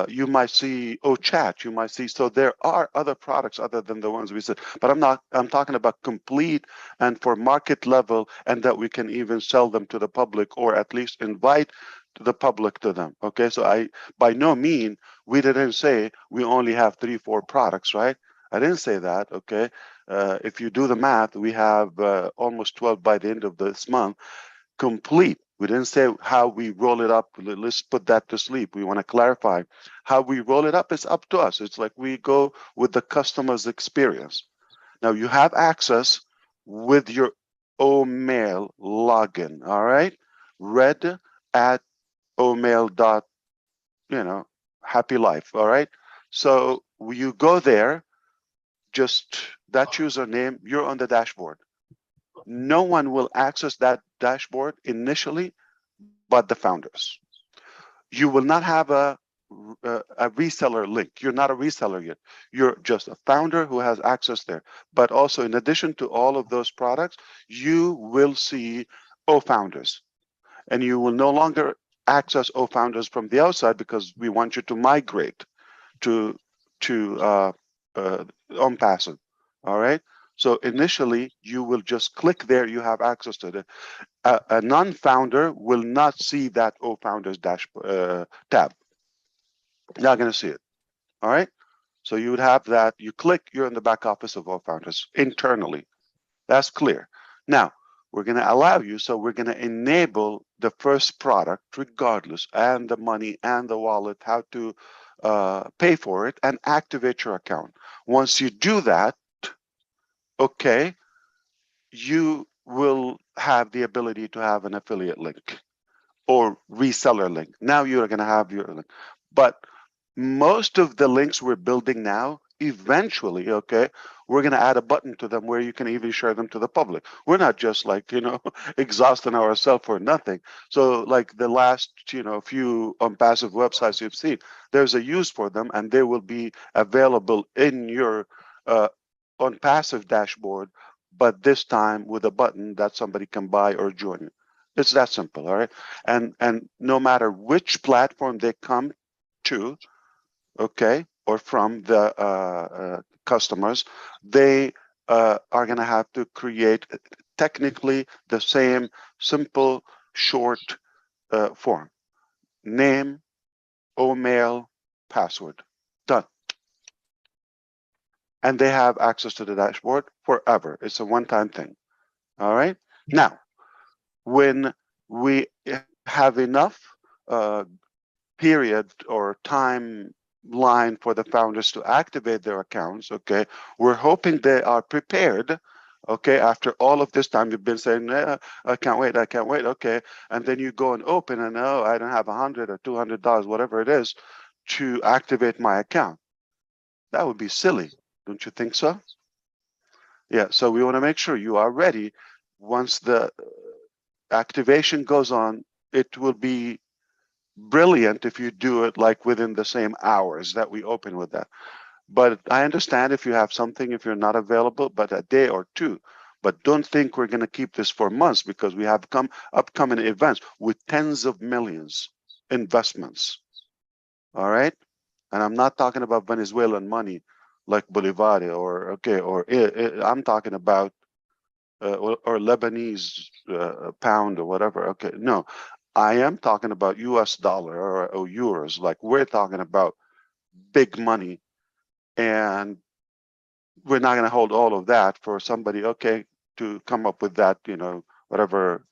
you might see chat, you might see, so there are other products other than the ones we said, but I'm talking about complete and for market level, and that we can even sell them to the public, or at least invite the public to them. Okay, so by no mean, we didn't say we only have 3-4 products, right? I didn't say that. Okay, if you do the math, we have almost 12 by the end of this month, complete. We didn't say how we roll it up. Let's put that to sleep. We want to clarify how we roll it up. It's up to us. It's like we go with the customer's experience. Now you have access with your OMail login. All right, red at OMail dot, happy life. All right, so you go there, just that username, you're on the dashboard. No one will access that dashboard initially but the founders. You will not have a reseller link. You're not a reseller yet. You're just a founder who has access there. But also, in addition to all of those products, you will see founders, and you will no longer access founders from the outside, because we want you to migrate to OnPassive. All right. So initially, you will just click there. You have access to it. A non-founder will not see that founders tab. Not going to see it. All right. So you would have that. You click. You're in the back office of founders internally. That's clear. Now we're going to allow you. So we're going to enable the first product, regardless, and the money and the wallet, how to pay for it and activate your account. Once you do that, okay, you will have the ability to have an affiliate link or reseller link. Now you're going to have your link. But most of the links we're building now, eventually, okay, we're going to add a button to them where you can even share them to the public. We're not just like, exhausting ourselves for nothing. So like the last, few OnPassive websites you've seen, there's a use for them, and they will be available in your OnPassive dashboard, but this time with a button that somebody can buy or join. It's that simple, all right? And no matter which platform they come to, okay, or from the customers, they are going to have to create technically the same simple, short form. Name, OMail, password. Done. And they have access to the dashboard forever. It's a one-time thing. All right. Now, when we have enough period or timeline for the founders to activate their accounts, okay, we're hoping they are prepared Okay, after all of this time, you've been saying, I can't wait, I can't wait. Okay, and then you go and open, and oh, I don't have $100 or $200, whatever it is, to activate my account. That would be silly, don't you think so? Yeah, so we want to make sure you are ready. Once the activation goes on, it will be brilliant if you do it like within the same hours that we open with that. But I understand if you have something, if you're not available, but a day or two. But don't think we're going to keep this for months, because we have upcoming events with tens of millions investments. All right. And I'm not talking about Venezuelan money like Bolivar or I'm talking about or Lebanese pound or whatever. Okay. No, I am talking about US dollar or euros. Like, we're talking about big money, and we're not going to hold all of that for somebody, okay, to come up with that, whatever,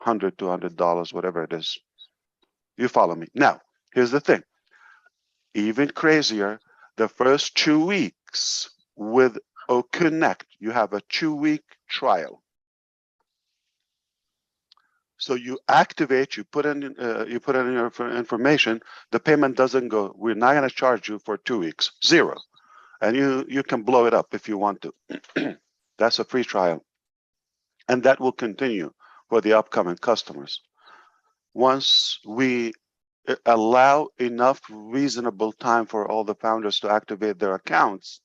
$100, $200, whatever it is. You follow me? Now, here's the thing. Even crazier, the first 2 weeks with OConnect, you have a 2-week trial. So you activate, you put in your information, the payment doesn't go. We're not going to charge you for 2 weeks, zero. And you can blow it up if you want to. That's a free trial. And that will continue for the upcoming customers. Once we allow enough reasonable time for all the founders to activate their accounts,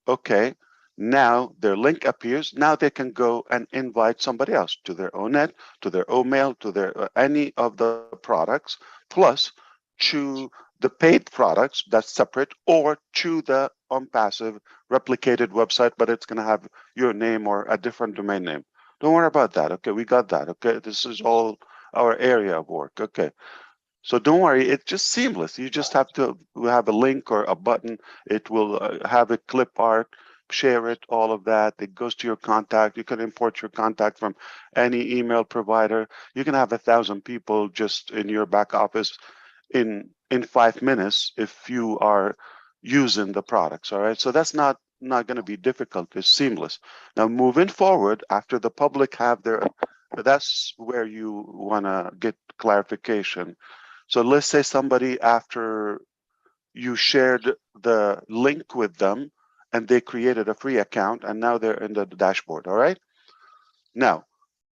okay, now their link appears. Now they can go and invite somebody else to their ONET, to their OMail, to their any of the products, plus to the paid products that's separate, or to the OnPassive replicated website, but it's going to have your name or a different domain name. Don't worry about that. Okay, we got that. Okay, this is all our area of work. Okay. So don't worry, it's just seamless. You just have to have a link or a button. It will have a clip art, share it, all of that. It goes to your contact. You can import your contact from any email provider. You can have 1,000 people just in your back office in 5 minutes if you are using the products. All right. So that's not going to be difficult. It's seamless. Now, moving forward, after the public have their, that's where you want to get clarification. So let's say somebody, after you shared the link with them and they created a free account, and now they're in the dashboard. All right. Now,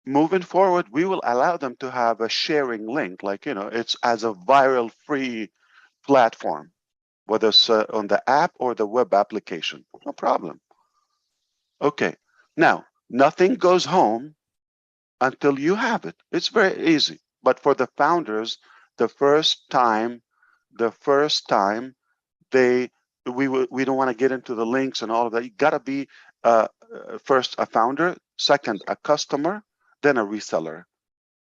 moving forward, we will allow them to have a sharing link, like, it's as a viral free platform, whether it's on the app or the web application. No problem. Okay. Now, nothing goes home until you have it. It's very easy. But for the founders, the first time we don't want to get into the links and all of that. You got to be first a founder, second a customer, then a reseller.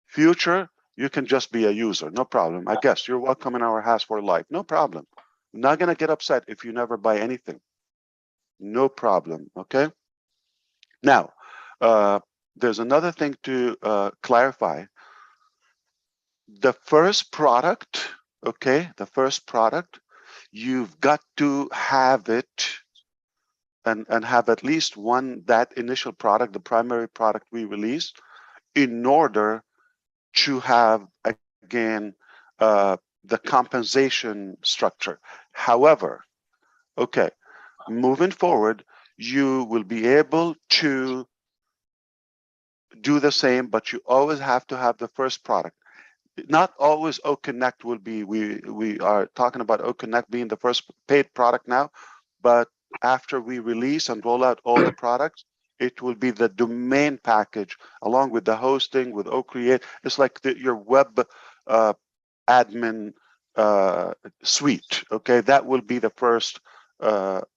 Future, you can just be a user, no problem. I guess you're welcome in our house for life, no problem. I'm not going to get upset if you never buy anything, no problem. Okay. Now, there's another thing to clarify. The first product, okay, you've got to have it and have at least one, that initial product, the primary product we release, in order to have, again, the compensation structure. However, okay, moving forward, you will be able to do the same, but you always have to have the first product. Not always OConnect will be, we are talking about OConnect being the first paid product now, but after we release and roll out all the products, it will be the domain package along with the hosting with OCreate. It's like your web admin suite. Okay, that will be the first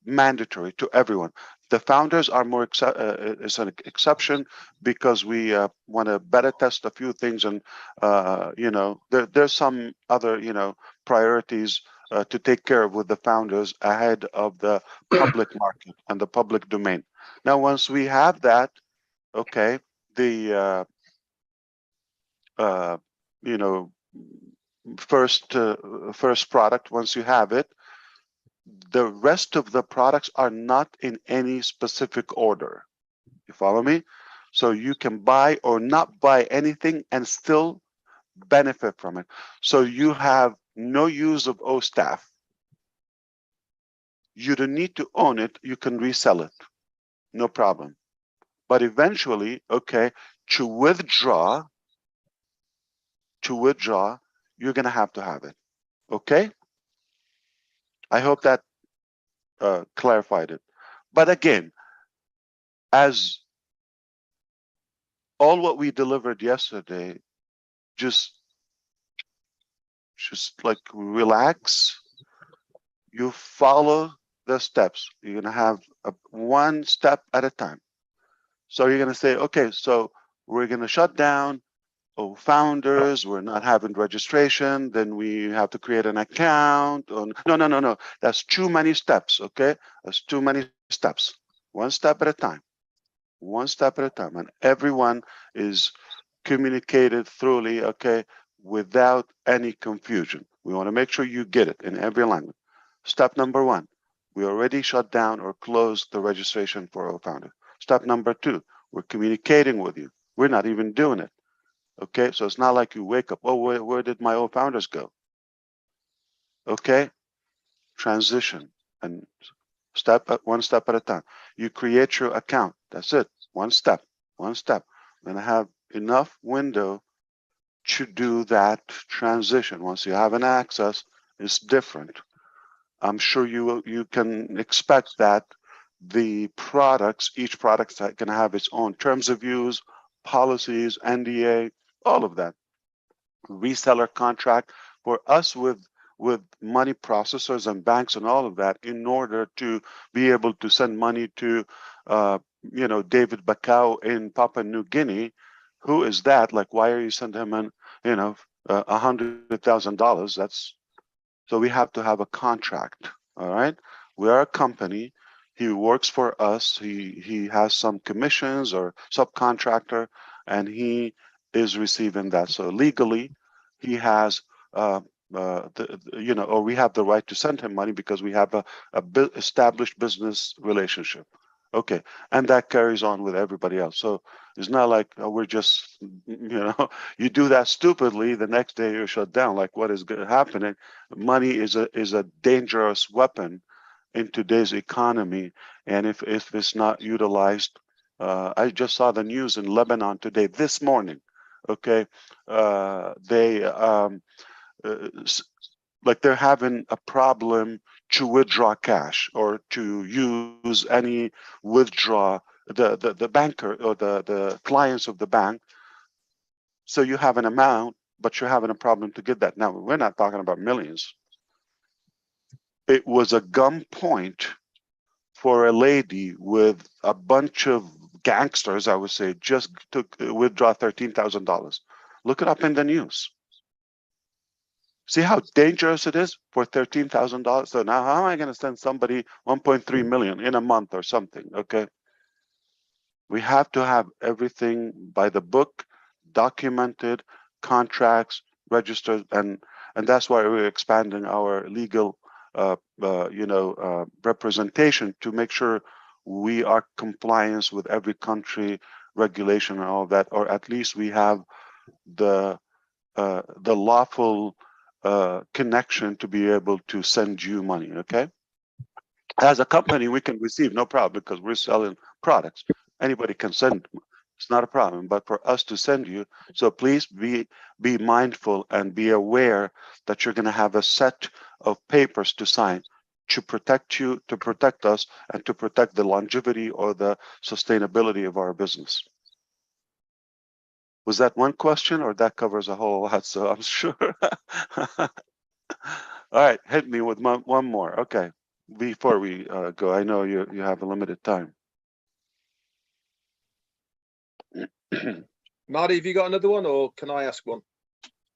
mandatory to everyone. The founders are more is an exception, because we want to beta test a few things, and there's some other priorities to take care of with the founders ahead of the public market and the public domain. Now, once we have that, okay, the first product, once you have it, the rest of the products are not in any specific order. You follow me? So you can buy or not buy anything and still benefit from it. So you have no use of O staff. You don't need to own it. You can resell it. No problem. But eventually, okay, to withdraw, you're going to have it. Okay? I hope that clarified it. But again, as all what we delivered yesterday, just like relax. You follow the steps. You're going to have one step at a time. So you're going to say, okay, so we're going to shut down founders. We're not having registration. Then we have to create an account. No. That's too many steps. Okay. That's too many steps. One step at a time. One step at a time. And everyone is communicated thoroughly, okay, without any confusion. We want to make sure you get it in every language. Step number one, we already shut down or closed the registration for founder. Step number two, we're communicating with you. We're not even doing it. Okay, so it's not like you wake up, oh, where did my founders go? Okay, transition and one step at a time. You create your account. That's it. One step. We're gonna have enough window to do that transition. Once you have an access, it's different. I'm sure you can expect that the products, each product can have its own terms of use, policies, NDA, all of that. Reseller contract for us with money processors and banks and all of that, in order to be able to send money to David Bakau in Papua New Guinea. Who is that? Like, why are you sending him an $100,000? That's so we have to have a contract. All right, we are a company. He works for us. He has some commissions or subcontractor, and he is receiving that. So legally, he has or we have the right to send him money because we have a established business relationship. Okay, and that carries on with everybody else. So it's not like we're just, you do that stupidly, the next day you're shut down. Like, what is happening? Money is a dangerous weapon in today's economy, and if it's not utilized, I just saw the news in Lebanon today, this morning. Okay, they like they're having a problem to withdraw cash or to use any withdraw the banker or the clients of the bank. So you have an amount, but you're having a problem to get that. Now, we're not talking about millions. It was a gunpoint for a lady with a bunch of gangsters, I would say, just to withdraw $13,000. Look it up in the news. See how dangerous it is for $13,000. So now, how am I going to send somebody 1.3 million in a month or something? Okay, we have to have everything by the book, documented, contracts, registered, and that's why we're expanding our legal, representation to make sure we are compliance with every country regulation and all that, or at least we have the lawful connection to be able to send you money. Okay, as a company we can receive, no problem, because we're selling products. Anybody can send, it's not a problem. But for us to send you, so please be mindful and be aware that you're going to have a set of papers to sign to protect you, to protect us, and to protect the longevity or the sustainability of our business. Was that one question, or that covers a whole lot? So I'm sure. All right, hit me with one more. Okay, before we go, I know you have a limited time. Marty, have you got another one, or can I ask one?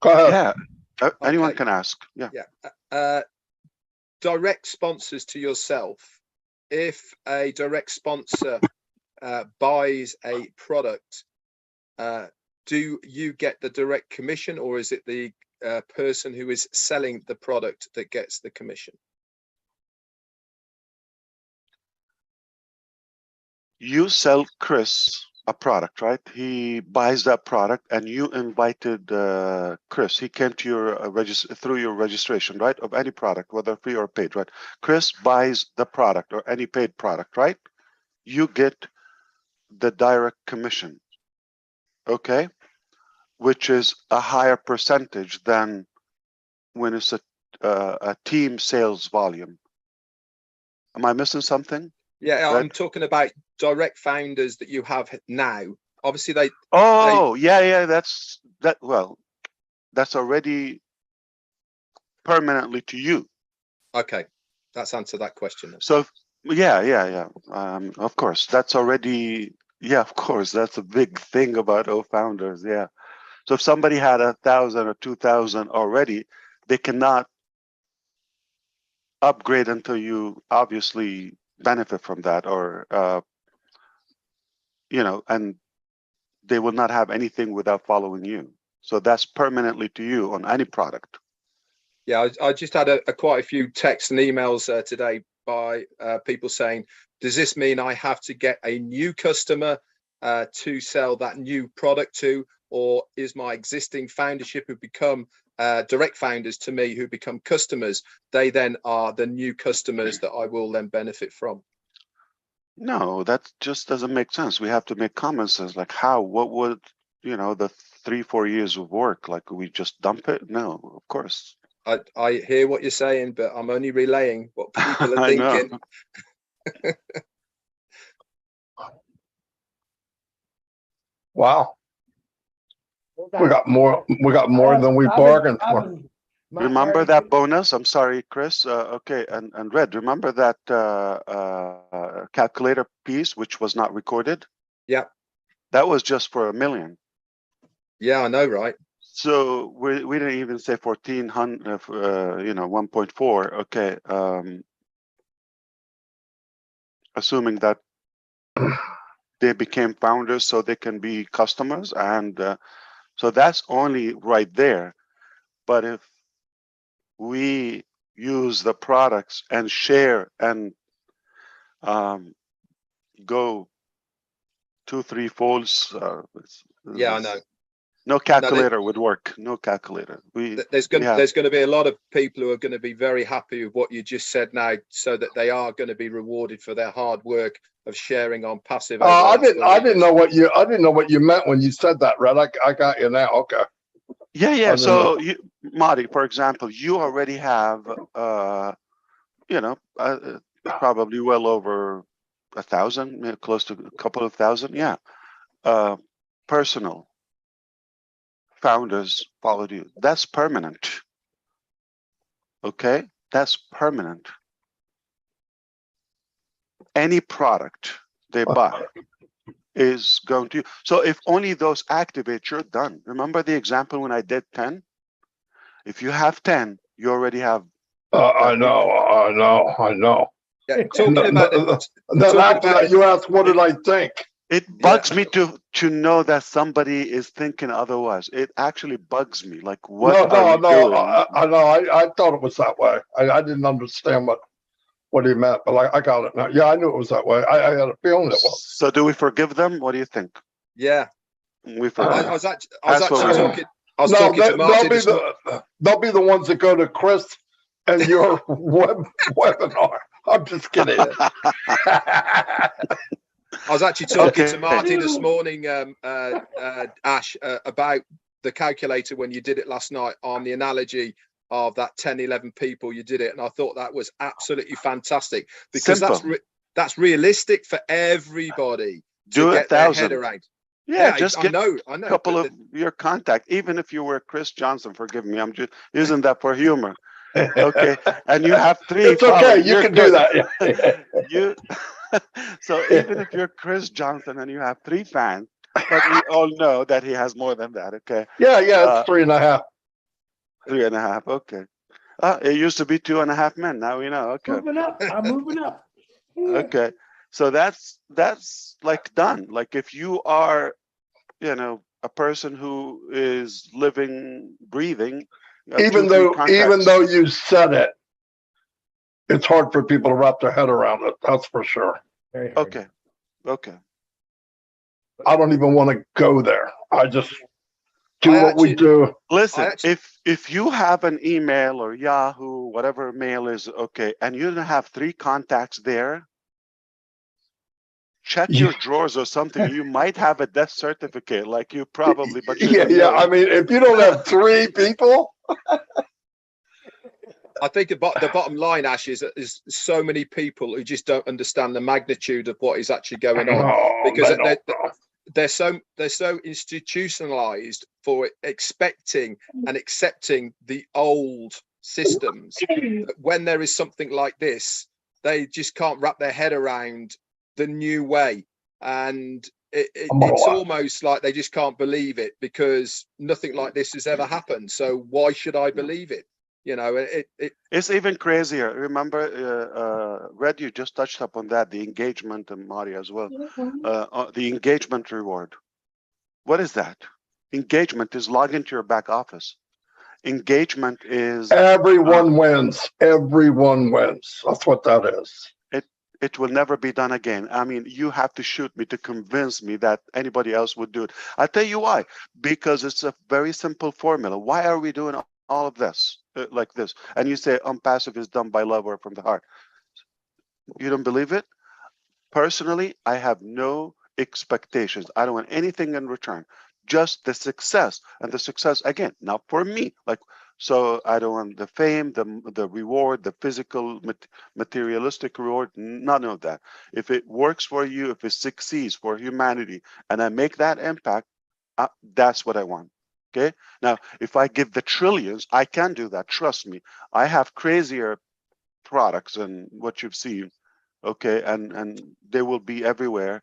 Go ahead. Yeah, anyone Okay. can ask. Yeah. Yeah. Direct sponsors to yourself. If a direct sponsor buys a product, do you get the direct commission, or is it the person who is selling the product that gets the commission? you sell Chris a product, right? He buys that product, and you invited Chris. He came to your through your registration, right? Of any product, whether free or paid, right? Chris buys the product or any paid product, right? You get the direct commission, okay? Which is a higher percentage than when it's a team sales volume. Am I missing something? Yeah, Right. I'm talking about direct founders that you have now. Obviously, they. Oh, yeah, that's that. Well, that's already permanently to you. Okay, that's answered that question. Then. So, yeah. Of course, that's already. Yeah, of course, that's a big thing about founders. Yeah. So if somebody had 1,000 or 2,000 already, they cannot upgrade until you obviously benefit from that, or and they will not have anything without following you. So that's permanently to you on any product. Yeah, I just had quite a few texts and emails today by people saying, does this mean I have to get a new customer to sell that new product to, or is my existing foundership who become direct founders to me, who become customers, they then are the new customers that I will then benefit from? No, that just doesn't make sense. We have to make common sense. Like what would, the 3-4 years of work, like we just dump it? No, of course. I hear what you're saying, but I'm only relaying what people are thinking. Wow. We got more than we bargained for. Remember that bonus? I'm sorry, Chris. Okay, and Red, remember that calculator piece which was not recorded? Yeah. That was just for $1 million. Yeah, I know, right? So we didn't even say 1,400, 1.4. Okay. Assuming that they became founders so they can be customers, and so that's only right there. But if we use the products and share and go 2-3 folds, Yeah, I know. No calculator would work. No calculator. There's going to be a lot of people who are going to be very happy with what you just said now, so that they are going to be rewarded for their hard work of sharing on passive. I didn't know what you meant when you said that, Red. I got you now. Okay. Yeah. So Marty, for example, you already have probably well over 1,000, close to a couple of thousand. Yeah. Personal founders followed you. That's permanent. Okay, that's permanent. Any product they buy is going to. So if only those activate, you're done. Remember the example when I did 10? If you have 10, you already have. I know. Yeah, talking about then after that, you asked, what did I think? It bugs me to know that somebody is thinking otherwise. It actually bugs me. Like, what are you doing? I know. I thought it was that way. I didn't understand what he meant, but I got it now. Yeah, I knew it was that way. I had a feeling it was. So do we forgive them? What do you think? Yeah. We forgive. I was actually talking to Martin. They'll be the ones that go to Chris and your webinar. I'm just kidding. I was actually talking to Marty this morning, Ash, about the calculator when you did it last night, on the analogy of that 10, 11 people you did it. And I thought that was absolutely fantastic, because that's realistic for everybody to get their head around. Yeah, just get I know, a couple of your contact. Even if you were Chris Johnson, forgive me, I'm just using that for humor. Okay, and you have 3. It's okay, you can do that. So even if you're Chris Johnson and you have 3 fans, but we all know that he has more than that. Okay. Yeah, it's 3.5. 3.5. Okay. It used to be 2.5 men. Now we know. Okay. I'm moving up. Okay. So that's like done. Like if you are, a person who is living, breathing. Even though you said it, it's hard for people to wrap their head around it. That's for sure. Okay. Okay. I don't even want to go there. I just do I what we actually- do. Listen, actually- if you have an email or Yahoo, whatever mail is, okay, and you don't have 3 contacts there, check your drawers or something. You might have a death certificate, like you probably, but you Yeah, don't yeah. know. I mean, if you don't have 3 people, I think the bottom line, Ash, is so many people who just don't understand the magnitude of what is actually going on, because they're so institutionalized for expecting and accepting the old systems that when there is something like this, they just can't wrap their head around the new way, and it's almost like they just can't believe it, because nothing like this has ever happened. So why should I believe it? You know, It's even crazier. Remember, Red, you just touched upon that, the engagement, and Mari as well. The engagement reward. What is that? Engagement is log into your back office. Engagement is everyone wins. Everyone wins. That's what that is. it will never be done again. I mean, you have to shoot me to convince me that anybody else would do it. I'll tell you why. Because it's a very simple formula. Why are we doing all of this like this? And you say passive is done by love or from the heart. You don't believe it? Personally, I have no expectations. I don't want anything in return. Just the success, and the success again, not for me. Like, so I don't want the fame, the reward, the physical, materialistic reward. None of that. If it works for you, if it succeeds for humanity, and I make that impact, that's what I want. Okay. Now, if I give the trillions, I can do that. Trust me. I have crazier products than what you've seen. Okay, and they will be everywhere,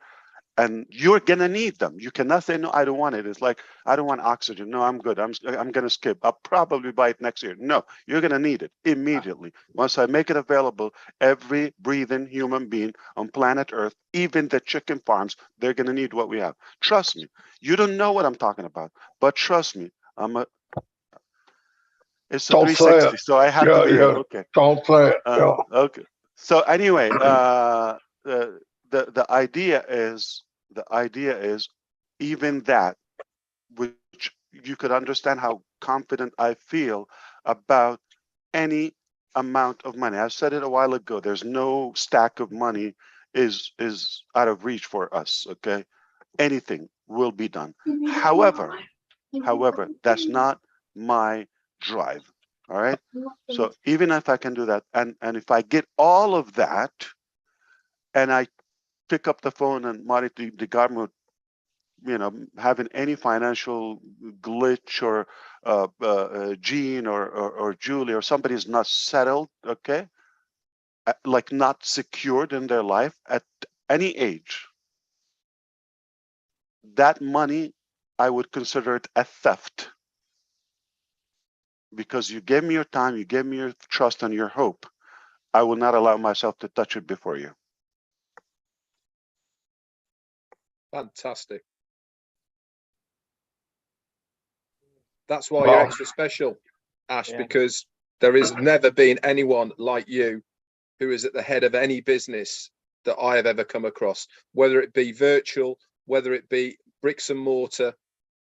and you're gonna need them. You cannot say no, I don't want it. It's like, I don't want oxygen. No, I'm good. I'm gonna skip. I'll probably buy it next year. No, you're gonna need it immediately. Once I make it available, every breathing human being on planet Earth, even the chicken farms, they're gonna need what we have. Trust me. You don't know what I'm talking about, but trust me, it's a Don't say 360, it. so I have Yeah, to be yeah. okay. Don't say it. Yeah. Okay. So anyway, the idea is even that, which you could understand how confident I feel about any amount of money. I said it a while ago. There's no stack of money is out of reach for us. Okay, anything will be done. However, that's not my drive. All right. So even if I can do that, and if I get all of that, and I pick up the phone and monitor the government, having any financial glitch or Gene or Julie or somebody's not settled, okay, like not secured in their life at any age, that money, I would consider it a theft. Because you gave me your time, you gave me your trust and your hope. I will not allow myself to touch it before you. fantastic. That's why Wow. you're extra special, Ash, Yeah. because there has never been anyone like you who is at the head of any business that I have ever come across, whether it be virtual, whether it be bricks and mortar.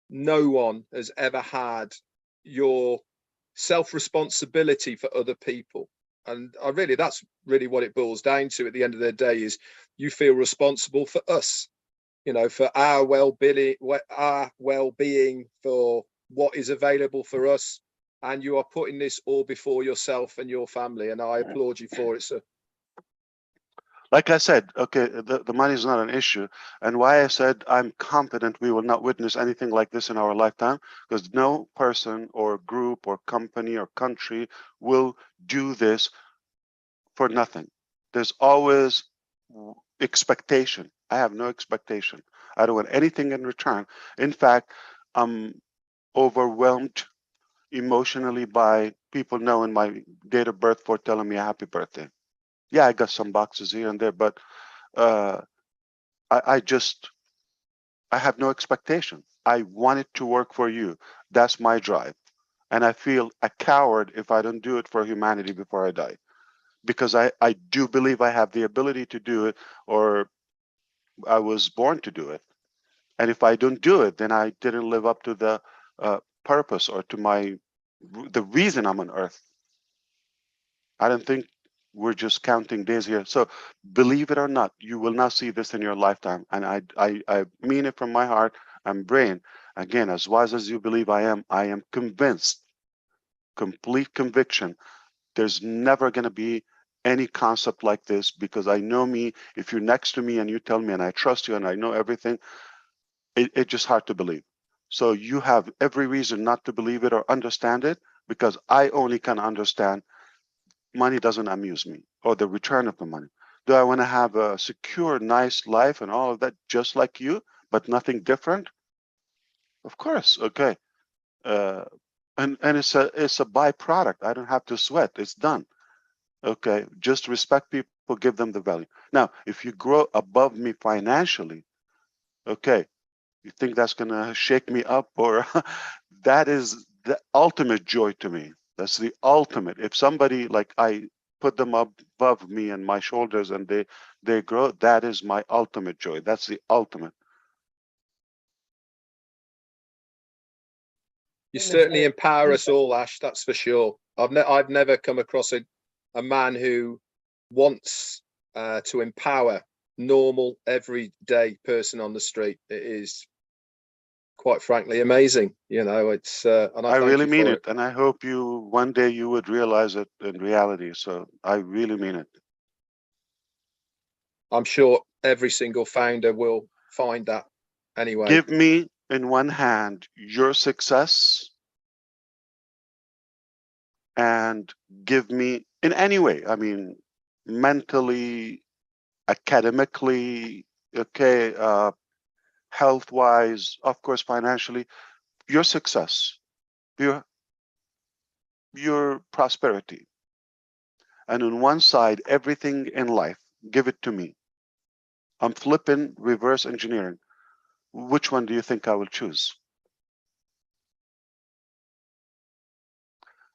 No one has ever had your self-responsibility for other people. And that's really what it boils down to at the end of the day, is you feel responsible for us, for our well-being, for what is available for us. And you are putting this all before yourself and your family. And I applaud you for it, sir. Like I said, okay, the money is not an issue. And why I said I'm confident we will not witness anything like this in our lifetime, because no person or group or company or country will do this for nothing. There's always expectation. I have no expectation. I don't want anything in return. In fact, I'm overwhelmed emotionally by people knowing my date of birth for telling me a happy birthday. Yeah, I got some boxes here and there, but I have no expectation. I want it to work for you. That's my drive. And I feel a coward if I don't do it for humanity before I die. Because I do believe I have the ability to do it, or I was born to do it. And if I don't do it, then I didn't live up to the purpose or to the reason I'm on earth. I don't think we're just counting days here. So believe it or not, you will not see this in your lifetime. And I mean it from my heart and brain. Again, as wise as you believe I am convinced, complete conviction, there's never going to be any concept like this, because I know me. If you're next to me and you tell me and I trust you and I know everything, it's just hard to believe. So you have every reason not to believe it or understand it, because I only can understand money doesn't amuse me, or the return of the money. Do I want to have a secure, nice life and all of that, just like you, but nothing different? Of course, okay. And it's a byproduct. I don't have to sweat. It's done. Okay, just respect people, give them the value. Now, if you grow above me financially, okay, you think that's gonna shake me up, or that is the ultimate joy to me. That's the ultimate. If somebody, like, I put them up above me and my shoulders and they grow, that is my ultimate joy. That's the ultimate. You certainly empower us all, Ash. That's for sure. I've never come across a man who wants to empower normal, everyday person on the street. It is, quite frankly, amazing. You know, it's and I thank really you mean for it, and I hope you one day you would realize it in reality. So I really mean it. I'm sure every single founder will find that anyway. Give me in one hand your success, and give me in any way. I mean, mentally, academically, okay, health-wise, of course, financially, your success, your prosperity. And on one side, everything in life, give it to me. I'm flipping reverse engineering. Which one do you think I will choose?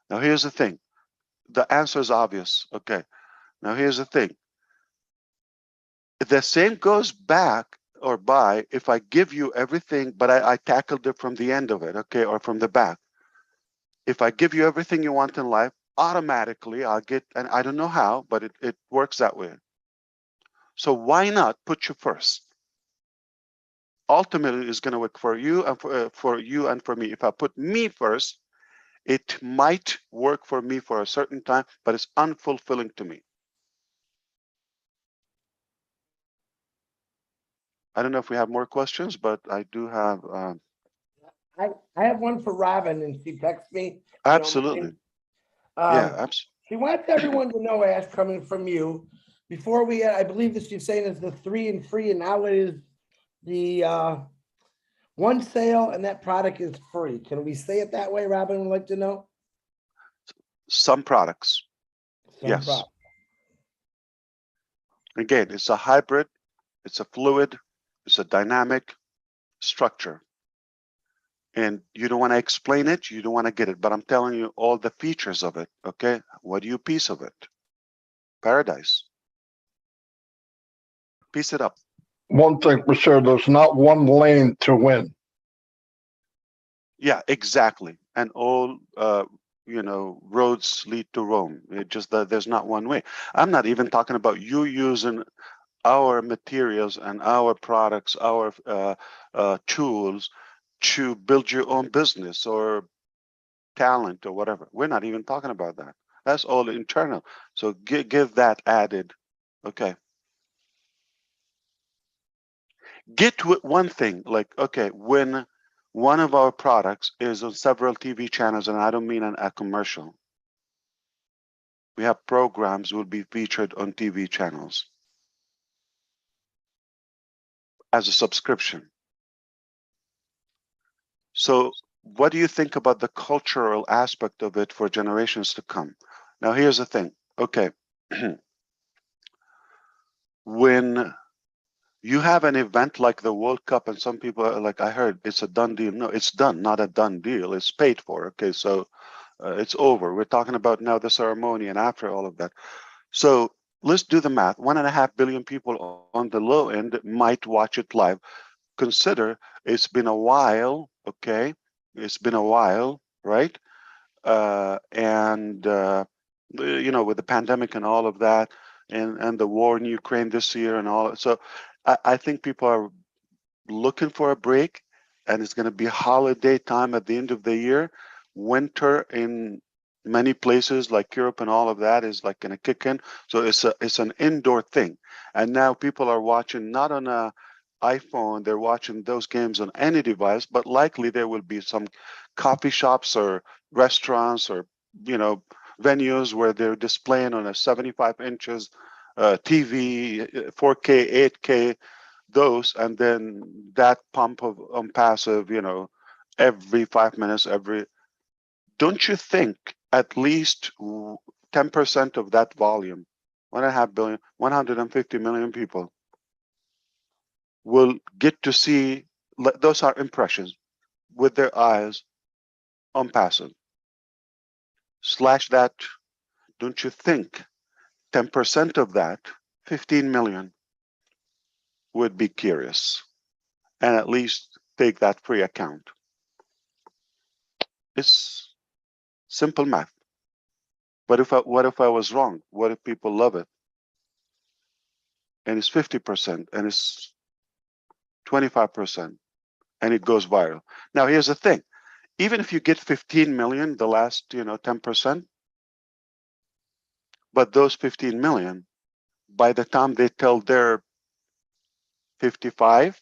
Now, here's the thing. The answer is obvious. Okay. Now, here's the thing. The same goes back or by if I give you everything, but I tackled it from the end of it, okay, or from the back. If I give you everything you want in life, automatically I'll get, and I don't know how, but it works that way. So why not put you first? Ultimately, it's going to work for you and for you and for me. If I put me first, it might work for me for a certain time, but it's unfulfilling to me. I don't know if we have more questions, but I do have. I have one for Robin, and she texts me. if you don't Absolutely. mind. Yeah, Um, absolutely. She wants everyone to know, Ash, coming from you, before we, I believe this you're saying is the 3 and free, and now it is the one sale and that product is free. Can we say it that way? Robin would like to know. Some products. Some Yes. product. Again, it's a hybrid, it's a fluid, it's a dynamic structure. And you don't want to explain it, you don't want to get it, but I'm telling you all the features of it, okay? What do you piece of it? Paradise. Piece it up. One thing for sure, there's not one lane to win. Yeah, exactly. And all, roads lead to Rome. It just that there's not one way. I'm not even talking about you using our materials and our products, our tools to build your own business or talent or whatever. We're not even talking about that. That's all internal. So give that added. Okay. Get one thing, like, okay, when one of our products is on several TV channels, and I don't mean a commercial. We have programs will be featured on TV channels as a subscription. So what do you think about the cultural aspect of it for generations to come? Now, here's the thing. Okay. When you have an event like the World Cup, and some people are like, I heard it's a done deal. No, it's done, not a done deal. It's paid for. Okay, so it's over. We're talking about now the ceremony and after all of that. So let's do the math. 1.5 billion people on the low end might watch it live. Consider it's been a while, okay? It's been a while, right? You know, with the pandemic and all of that, and the war in Ukraine this year and all. So I think people are looking for a break, and it's going to be holiday time at the end of the year. Winter in many places like Europe and all of that is like going to kick in. So it's an indoor thing. And now people are watching not on a iPhone, they're watching those games on any device, but likely there will be some coffee shops or restaurants or, you know, venues where they're displaying on a 75 inches TV, 4K, 8K, those, and then that pump of passive, you know, every 5 minutes, don't you think at least 10% of that volume, 1.5 billion, 150 million people will get to see, those are impressions with their eyes on passive. Slash that, don't you think 10% of that, 15 million, would be curious and at least take that free account? It's simple math. But what if I was wrong? What if people love it? And it's 50% and it's 25% and it goes viral. Now here's the thing. Even if you get 15 million, the last, 10%, but those 15 million, by the time they tell their 55,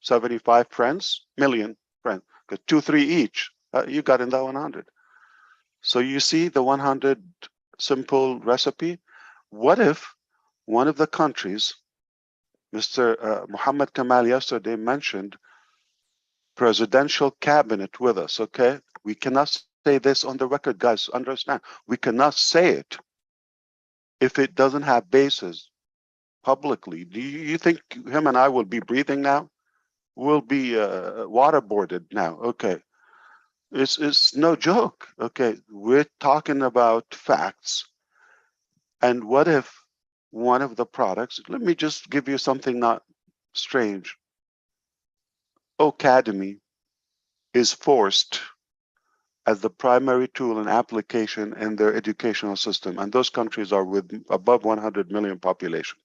75 million friends, 2, 3 each, you got in that 100. So you see the 100 simple recipe. What if one of the countries, Mr. Muhammad Kamal yesterday mentioned presidential cabinet with us, okay? We cannot say this on the record, guys, understand. We cannot say it if it doesn't have basis publicly. Do you think him and I will be breathing now? We'll be waterboarded now, okay? It's no joke, okay? We're talking about facts. And what if one of the products, let me just give you something not strange. Ocademy is forced as the primary tool and application in their educational system. And those countries are with above 100 million population.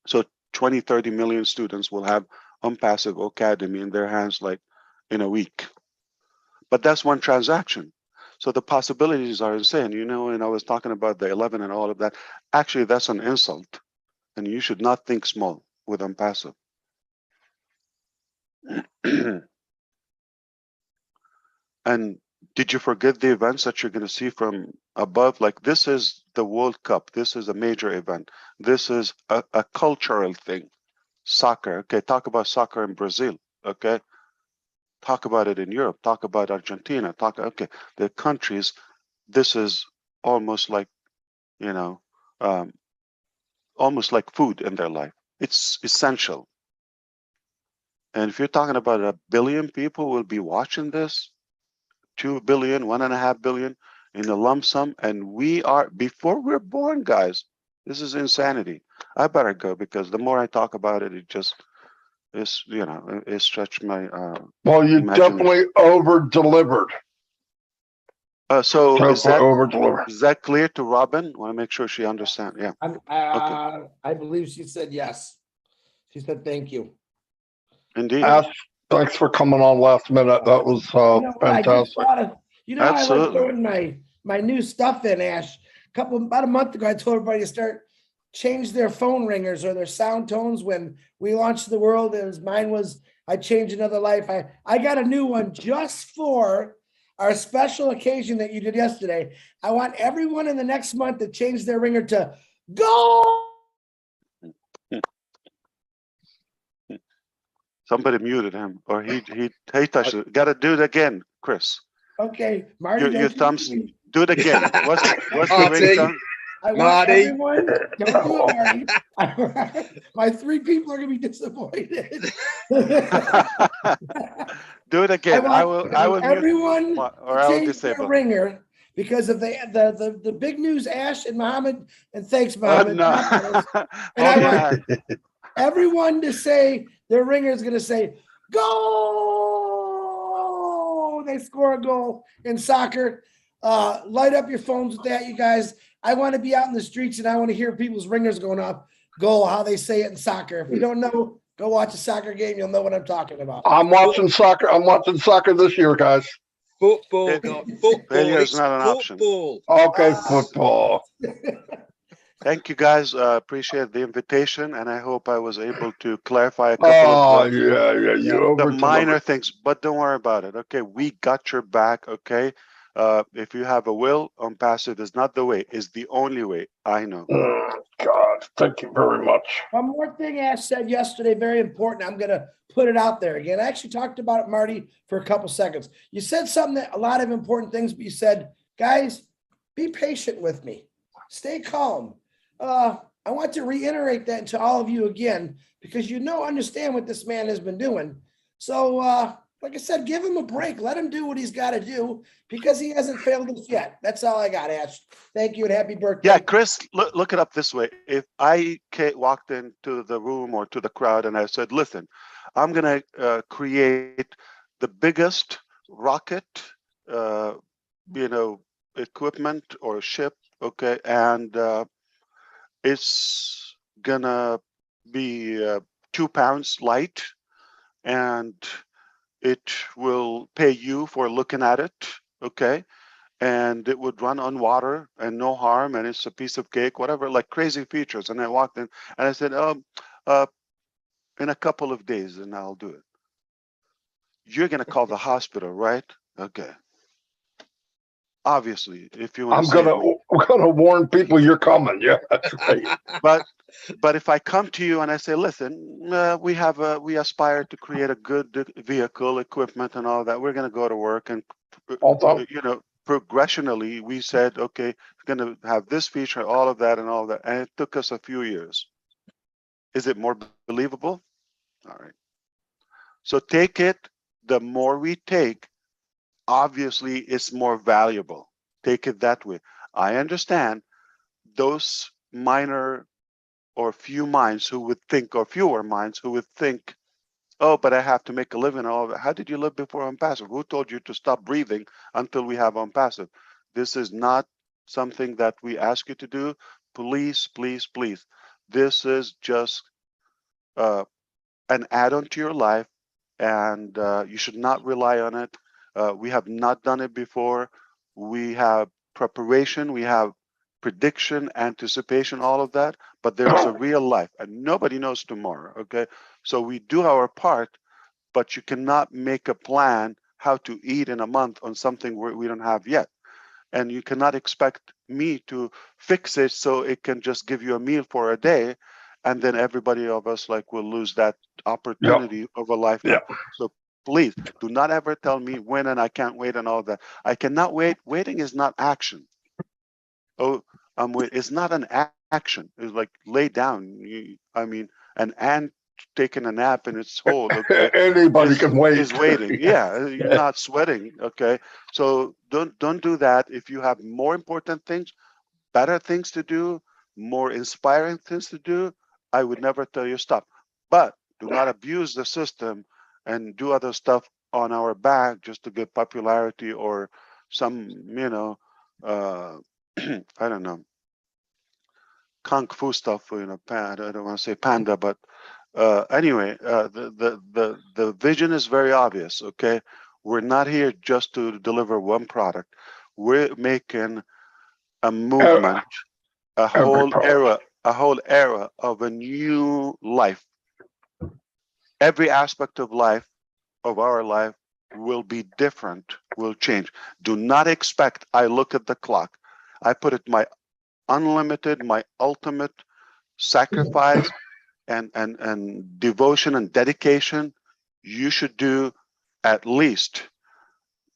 So 20, 30 million students will have unpassive Ocademy in their hands like in a week. But that's one transaction. So the possibilities are insane. You know, and I was talking about the 11 and all of that. Actually, that's an insult. And you should not think small with unpassive. And did you forget the events that you're going to see from above? Like, this is the World Cup. This is a major event. This is a cultural thing. Soccer. Okay, talk about soccer in Brazil. Okay, talk about it in Europe. Talk about Argentina. Okay, the countries. This is almost like, almost like food in their life. It's essential. And if you're talking about 1 billion people will be watching this, 2 billion, 1.5 billion in a lump sum, and we are, before we're born, guys, this is insanity. I better go because the more I talk about it, it just is, it stretched my Well, you imagination. definitely over-delivered. So is over-delivered. that clear to Robin? I want to make sure she understands. Yeah. I believe she said yes. She said thank you. Indeed. Ash, thanks for coming on last minute. That was I just fantastic. thought of, I like Absolutely. throwing my new stuff in, Ash. About a month ago, I told everybody to change their phone ringers or their sound tones when we launched the world. Mine was, I changed another life. I got a new one just for our special occasion that you did yesterday. I want everyone in the next month to change their ringer to go. Somebody muted him, or he touched it. Got to do it again, Chris. Okay, Marty. Your thumbs. Do it again. What's the Marty. ringtone? I want Marty. everyone. Don't do it, Marty. My 3 people are gonna be disappointed. Do it again. I will mute, everyone or I will change their disable. ringer because of the big news, Ash and Muhammad, and thanks, Muhammad. No. And I Okay, want everyone to say their ringer is going to say, "Goal!" They score a goal in soccer. Light up your phones with that, you guys. I want to be out in the streets and I want to hear people's ringers going off. Goal, how they say it in soccer. If you don't know, go watch a soccer game. You'll know what I'm talking about. I'm watching soccer. I'm watching soccer this year, guys. Football, It- God, football. failure is It's not an option. football. Okay, football. Thank you guys. Appreciate the invitation, and I hope I was able to clarify a couple Oh, of yeah. You the over minor things, but don't worry about it. Okay, we got your back. Okay, if you have a will, on passive is not the way; is the only way. I know. God, thank you very much. One more thing Ash said yesterday, very important. I'm going to put it out there again. I actually talked about it, Marty, for a couple seconds. You said something that a lot of important things, but you said, guys, be patient with me. Stay calm. I want to reiterate that to all of you again, because understand what this man has been doing. So, like I said, give him a break. Let him do what he's got to do, because he hasn't failed us yet. That's all I got, Ash. Thank you and happy birthday. Yeah, Chris, look it up this way. If I walked into the room or to the crowd and I said, listen, I'm going to create the biggest rocket, equipment or ship, okay, and it's going to be 2 pounds light, and it will pay you for looking at it, okay? And it would run on water and no harm, and it's a piece of cake, whatever, like crazy features. And I walked in and I said, in a couple of days, and I'll do it. You're gonna call the hospital, right? Okay. Obviously, if you want I'm to save me. gonna warn people you're coming. Yeah, that's right. But if I come to you and I say, listen, we aspire to create a good vehicle, equipment, and all that. We're gonna go to work, and Although, progressionally, we said, okay, we're going to have this feature, all of that, and it took us a few years. Is it more believable? All right. So take it. The more we take, obviously, it's more valuable. Take it that way. I understand those minor or few minds who would think, or fewer minds who would think, oh, but I have to make a living. All of that. How did you live before on passive? Who told you to stop breathing until we have on passive? This is not something that we ask you to do. Please, please, please. This is just an add-on to your life, and you should not rely on it. We have not done it before. We have preparation. We have prediction, anticipation, all of that, but there is a real life, and nobody knows tomorrow, okay? So we do our part, but you cannot make a plan how to eat in a month on something we don't have yet. And you cannot expect me to fix it so it can just give you a meal for a day, and then everybody of us will lose that opportunity of a lifetime. Yeah. So please do not ever tell me when and I can't wait and all that. I cannot wait. Waiting is not action. Oh, it's not an action. It's like lay down. An ant taking a nap in its hole. Okay, anybody can wait. Is waiting. Yeah, you're not sweating. Okay, so don't do that. If you have more important things, better things to do, more inspiring things to do, I would never tell you stop. But do not abuse the system and do other stuff on our back just to get popularity or some, I don't know, kung fu stuff. I don't want to say panda, but anyway, the vision is very obvious. Okay, we're not here just to deliver one product. We're making a movement, a whole era of a new life. Every aspect of life, of our life, will be different, will change. Do not expect, I look at the clock, I put it my unlimited, my ultimate sacrifice and devotion and dedication. You should do at least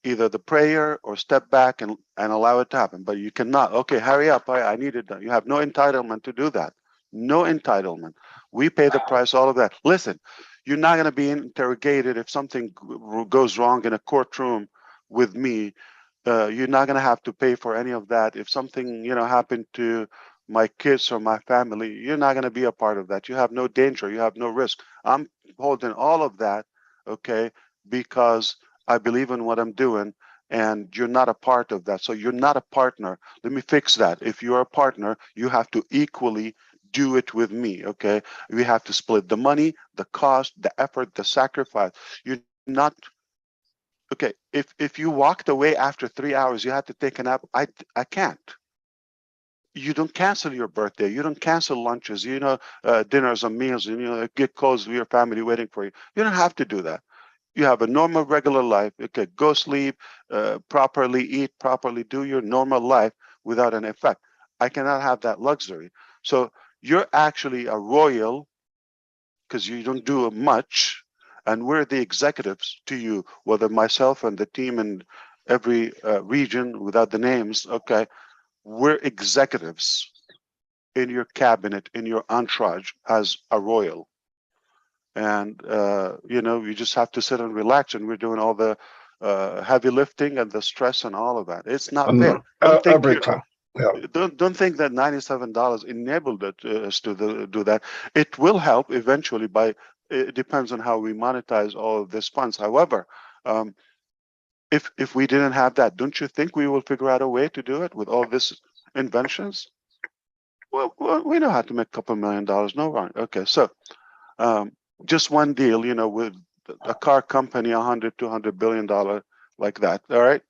either the prayer or step back and allow it to happen. But you cannot, okay, hurry up, I need it done. You have no entitlement to do that. No entitlement. We pay the price, all of that. Listen, you're not going to be interrogated if something goes wrong in a courtroom with me you're not going to have to pay for any of that. If something, happened to my kids or my family, you're not going to be a part of that. You have no danger. You have no risk. I'm holding all of that, okay, because I believe in what I'm doing, and you're not a part of that. So you're not a partner. Let me fix that. If you're a partner, you have to equally do it with me, okay? We have to split the money, the cost, the effort, the sacrifice. You're not okay. If you walked away after 3 hours, you had to take a nap. I can't. You don't cancel your birthday. You don't cancel lunches. Dinners and meals. And get calls with your family waiting for you. You don't have to do that. You have a normal, regular life. Okay, go sleep properly, eat properly, do your normal life without an effect. I cannot have that luxury. So you're actually a royal because you don't do much, and we're the executives to you, whether myself and the team in every region without the names, okay, we're executives in your cabinet, in your entourage as a royal. And, you just have to sit and relax, and we're doing all the heavy lifting and the stress and all of that. It's not fair. Don't think Every time. Yeah. don't think that $97 enabled us to do that. It will help eventually. It depends on how we monetize all of these funds. However, if we didn't have that, don't you think we will figure out a way to do it with all these inventions? Well, we know how to make a couple $1 million. No wrong. Okay, so just one deal, with a car company, $100-200 billion like that. All right.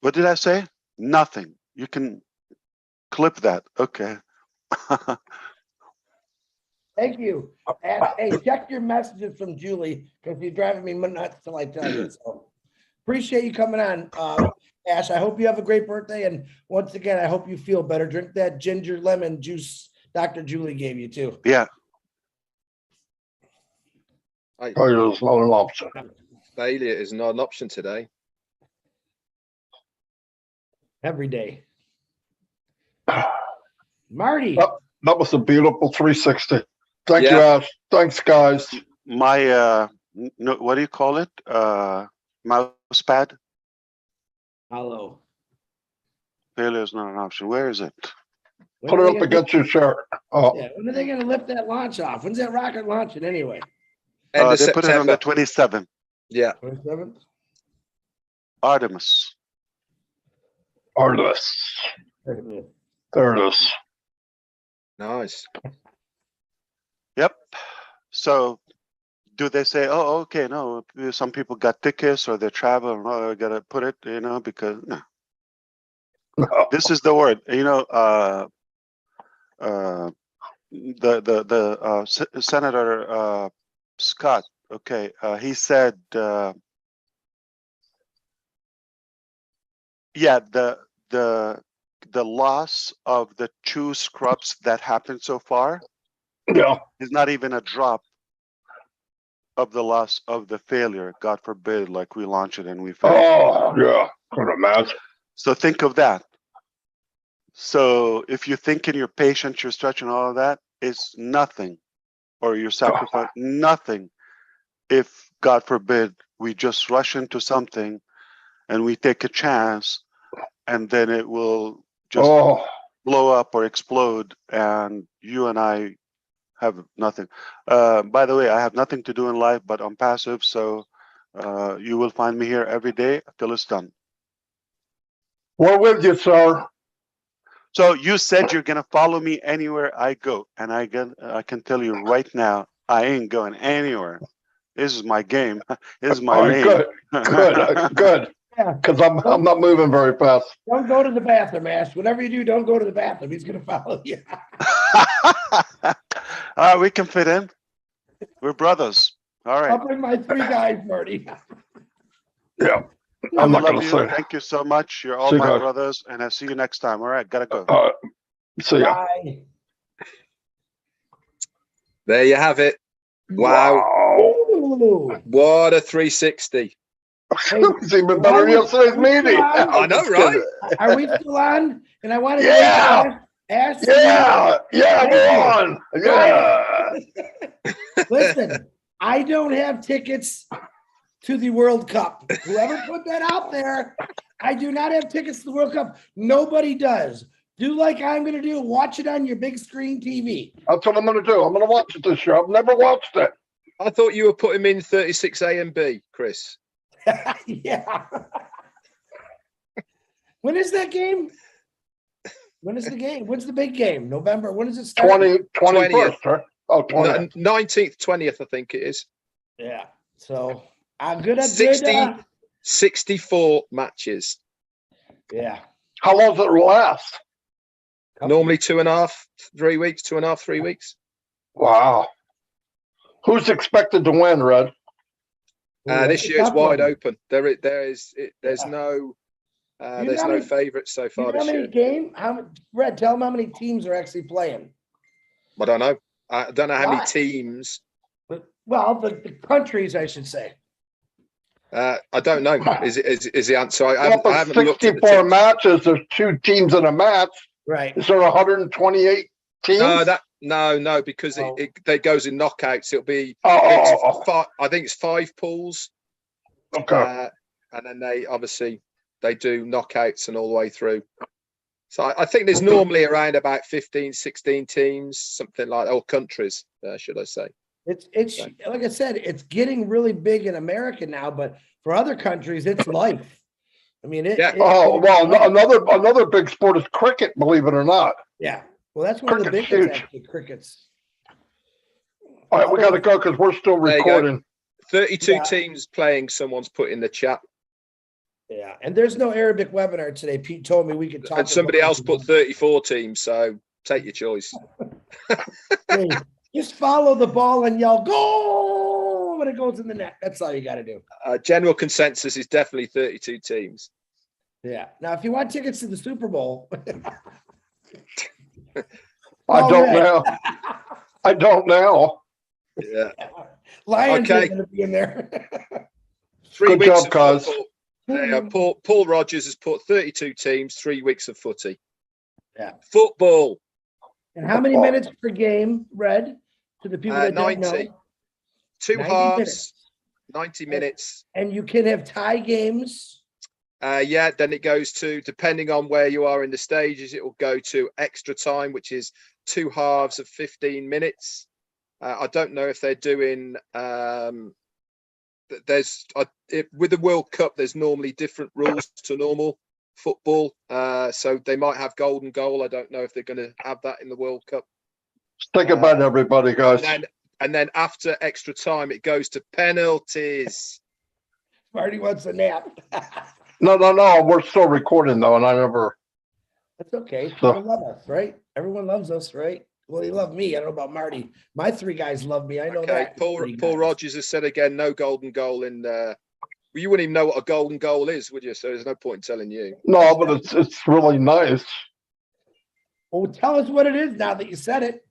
What did I say? Nothing. You can clip that. Okay. Thank you. And, hey, check your messages from Julie because you're driving me nuts till I tell you. So appreciate you coming on, Ash. I hope you have a great birthday. And once again, I hope you feel better. Drink that ginger lemon juice Dr. Julie gave you too. Yeah. Failure is not an option. Failure is not an option today. Every day. Marty. Oh. That was a beautiful 360. Thank you, Yeah. Ash. Thanks, guys. My what do you call it? Mouse pad. Hello. Failure is not an option. Where is it? Put it up against your shirt. Oh, Yeah, when are they going to lift that launch off? When's that rocket launching anyway? End of They put it on September. the 27th. Yeah. 27th? Artemis. Artemis. There it is. Nice. Yep. So do they say, oh, okay, no, some people got tickets or they're traveling, oh, I gotta put it, because no. This is the word, Senator Scott, okay, he said, yeah, the loss of the 2 scrubs that happened so far Yeah. is not even a drop of the loss of the failure. God forbid, like we launch it and we fail. Oh, yeah. Could imagine. So think of that. So if you're thinking you're patient, you're stretching all of that, it's nothing, or you're sacrificing nothing. If God forbid, we just rush into something and we take a chance, and then it will just blow up or explode, and you and I have nothing. By the way, I have nothing to do in life, but I'm passive, so you will find me here every day till it's done. We're with you, sir. So you said you're gonna follow me anywhere I go, and I can tell you right now, I ain't going anywhere. This is my game. This is my lane. Good. Yeah. Because I'm not moving very fast. Don't go to the bathroom, Ash. Whatever you do, don't go to the bathroom. He's going to follow you. We can fit in. We're brothers. All right. I'll bring my 3 guys, Marty. Yeah. I I'm not love going to you. say. Thank you so much. You're all See you my guys. brothers, and I'll see you next time. All right, gotta go. See ya. Bye. There you have it. Wow. Ooh. What a 360. It's even better than yesterday's meeting. I know, right? Are we still on? And I want to Yeah. Ash. Yeah, Thank we're you. on. Yeah. Listen, I don't have tickets to the World Cup. Whoever put that out there, I do not have tickets to the World Cup. Nobody does. Do like I'm going to do. Watch it on your big screen TV. That's what I'm going to do. I'm going to watch it this year. I've never watched it. I thought you were putting in 36A and B, Chris. Yeah. When is that game? When is the game? When's the big game? November. When does it start? 21st, right? Oh, 20th. 19th, 20th, I think it is. Yeah. So I'm good at 64 matches. Yeah. How long does it last? Normally 2.5, 3 weeks, 2.5, 3 weeks. Wow. Who's expected to win, Red? This year it's wide open. There's Yeah. no You there's know no how many- favorites so You far know this how many year. Red, tell them how many teams are actually playing. I don't know. I don't know how Why? many teams. Well, the countries, I should say. I don't know. Is the answer? I Well, for haven't looked at the 64 teams. matches, there's 2 teams in a match. Right. Is there 128 teams? No, because Oh. it goes in knockouts. It'll be Oh. I think it's 5 pools, Okay. and then they do knockouts and all the way through. So I think there's normally around about 15, 16 teams, something like that, or countries, should I say? It's like I said, it's getting really big in America now, but for other countries, it's life. I mean, Yeah. Oh, well, another big sport is cricket, believe it or not. yeah. Well, that's one of the Cricket's biggest huge. actually, crickets. All right, we got to go because we're still There you go. recording. 32 Yeah. teams playing. Someone's put in the chat, Yeah, and there's no Arabic webinar today. Pete told me we could talk. and somebody else put 34 teams. So take your choice. Hey, just follow the ball and yell "Goal" when it goes in the net. That's all you got to do. General consensus is definitely 32 teams. Yeah. Now, if you want tickets to the Super Bowl, I All don't right. know. I don't know. Yeah. Lions Okay. are going to be in there. 3 Good weeks job, of cuz. football. Paul Rogers has put 32 teams, 3 weeks of footy. Yeah. Football, And how many minutes per game, Red, to the people that don't 90. know? 2 90 halves, minutes. 90 minutes. And you can have tie games. Then it goes to, depending on where you are in the stages, it will go to extra time, which is 2 halves of 15 minutes. I don't know if they're doing, with the World Cup, there's normally different rules to normal football. So they might have golden goal. I don't know if they're going to have that in the World Cup. Think about everybody, guys. And then after extra time, it goes to penalties. Marty wants a nap. No. We're still recording though, and I never. That's okay. So- People love us, right? Everyone loves us, right? Well, they love me. I don't know about Marty. My 3 guys love me. I know Okay, that. Paul 3 Paul guys. Rogers has said again, no golden goal in. Well, you wouldn't even know what a golden goal is, would you? So there's no point in telling you. No, but it's really nice. Well, tell us what it is now that you said it.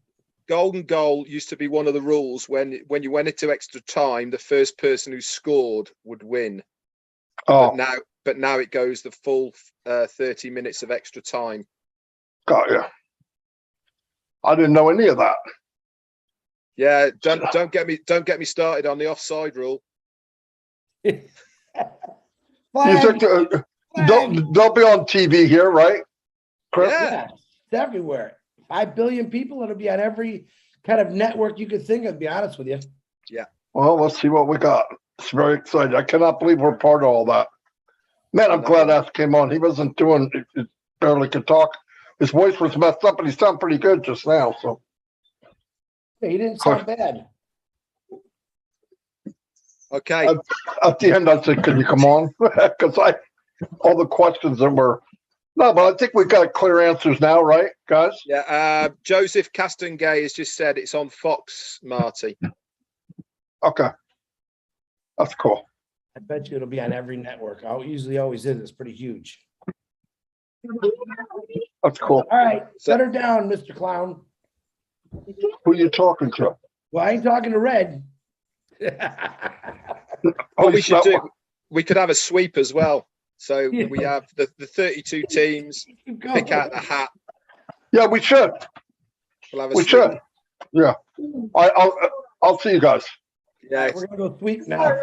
Golden goal used to be one of the rules when you went into extra time, the first person who scored would win. Oh, But now it goes the full 30 minutes of extra time. got you. I didn't know any of that. Yeah, don't get me started on the offside rule. You Flag, think they'll be on TV here, right, Chris? Yeah. it's everywhere. 5 billion people. It'll be on every kind of network you could think of, to be honest with you. Well, let's see what we got. It's very exciting. I cannot believe we're part of all that. Man, I'm glad Ash came on. He wasn't doing, he barely could talk. His voice was messed up, but he sounded pretty good just now. So Yeah, he didn't sound bad. Okay. at the end, I said, "Can you come on?" Because all the questions that were no, but I think we've got clear answers now, right, guys? Yeah. Joseph Castengay has just said it's on Fox, Marty. Okay, that's cool. I bet you it'll be on every network. I usually always is. It's pretty huge. That's cool. All right, So- set her down, Mr. Clown. Who you talking to? Well, I ain't talking to Red. What we he's should not- do, we could have a sweep as well. So Yeah. we have the 32 teams, Keep going. pick out the hat. Yeah, we should. We'll have a We sweep. should. Yeah. I'll see you guys. Yeah. We're gonna go sweep now.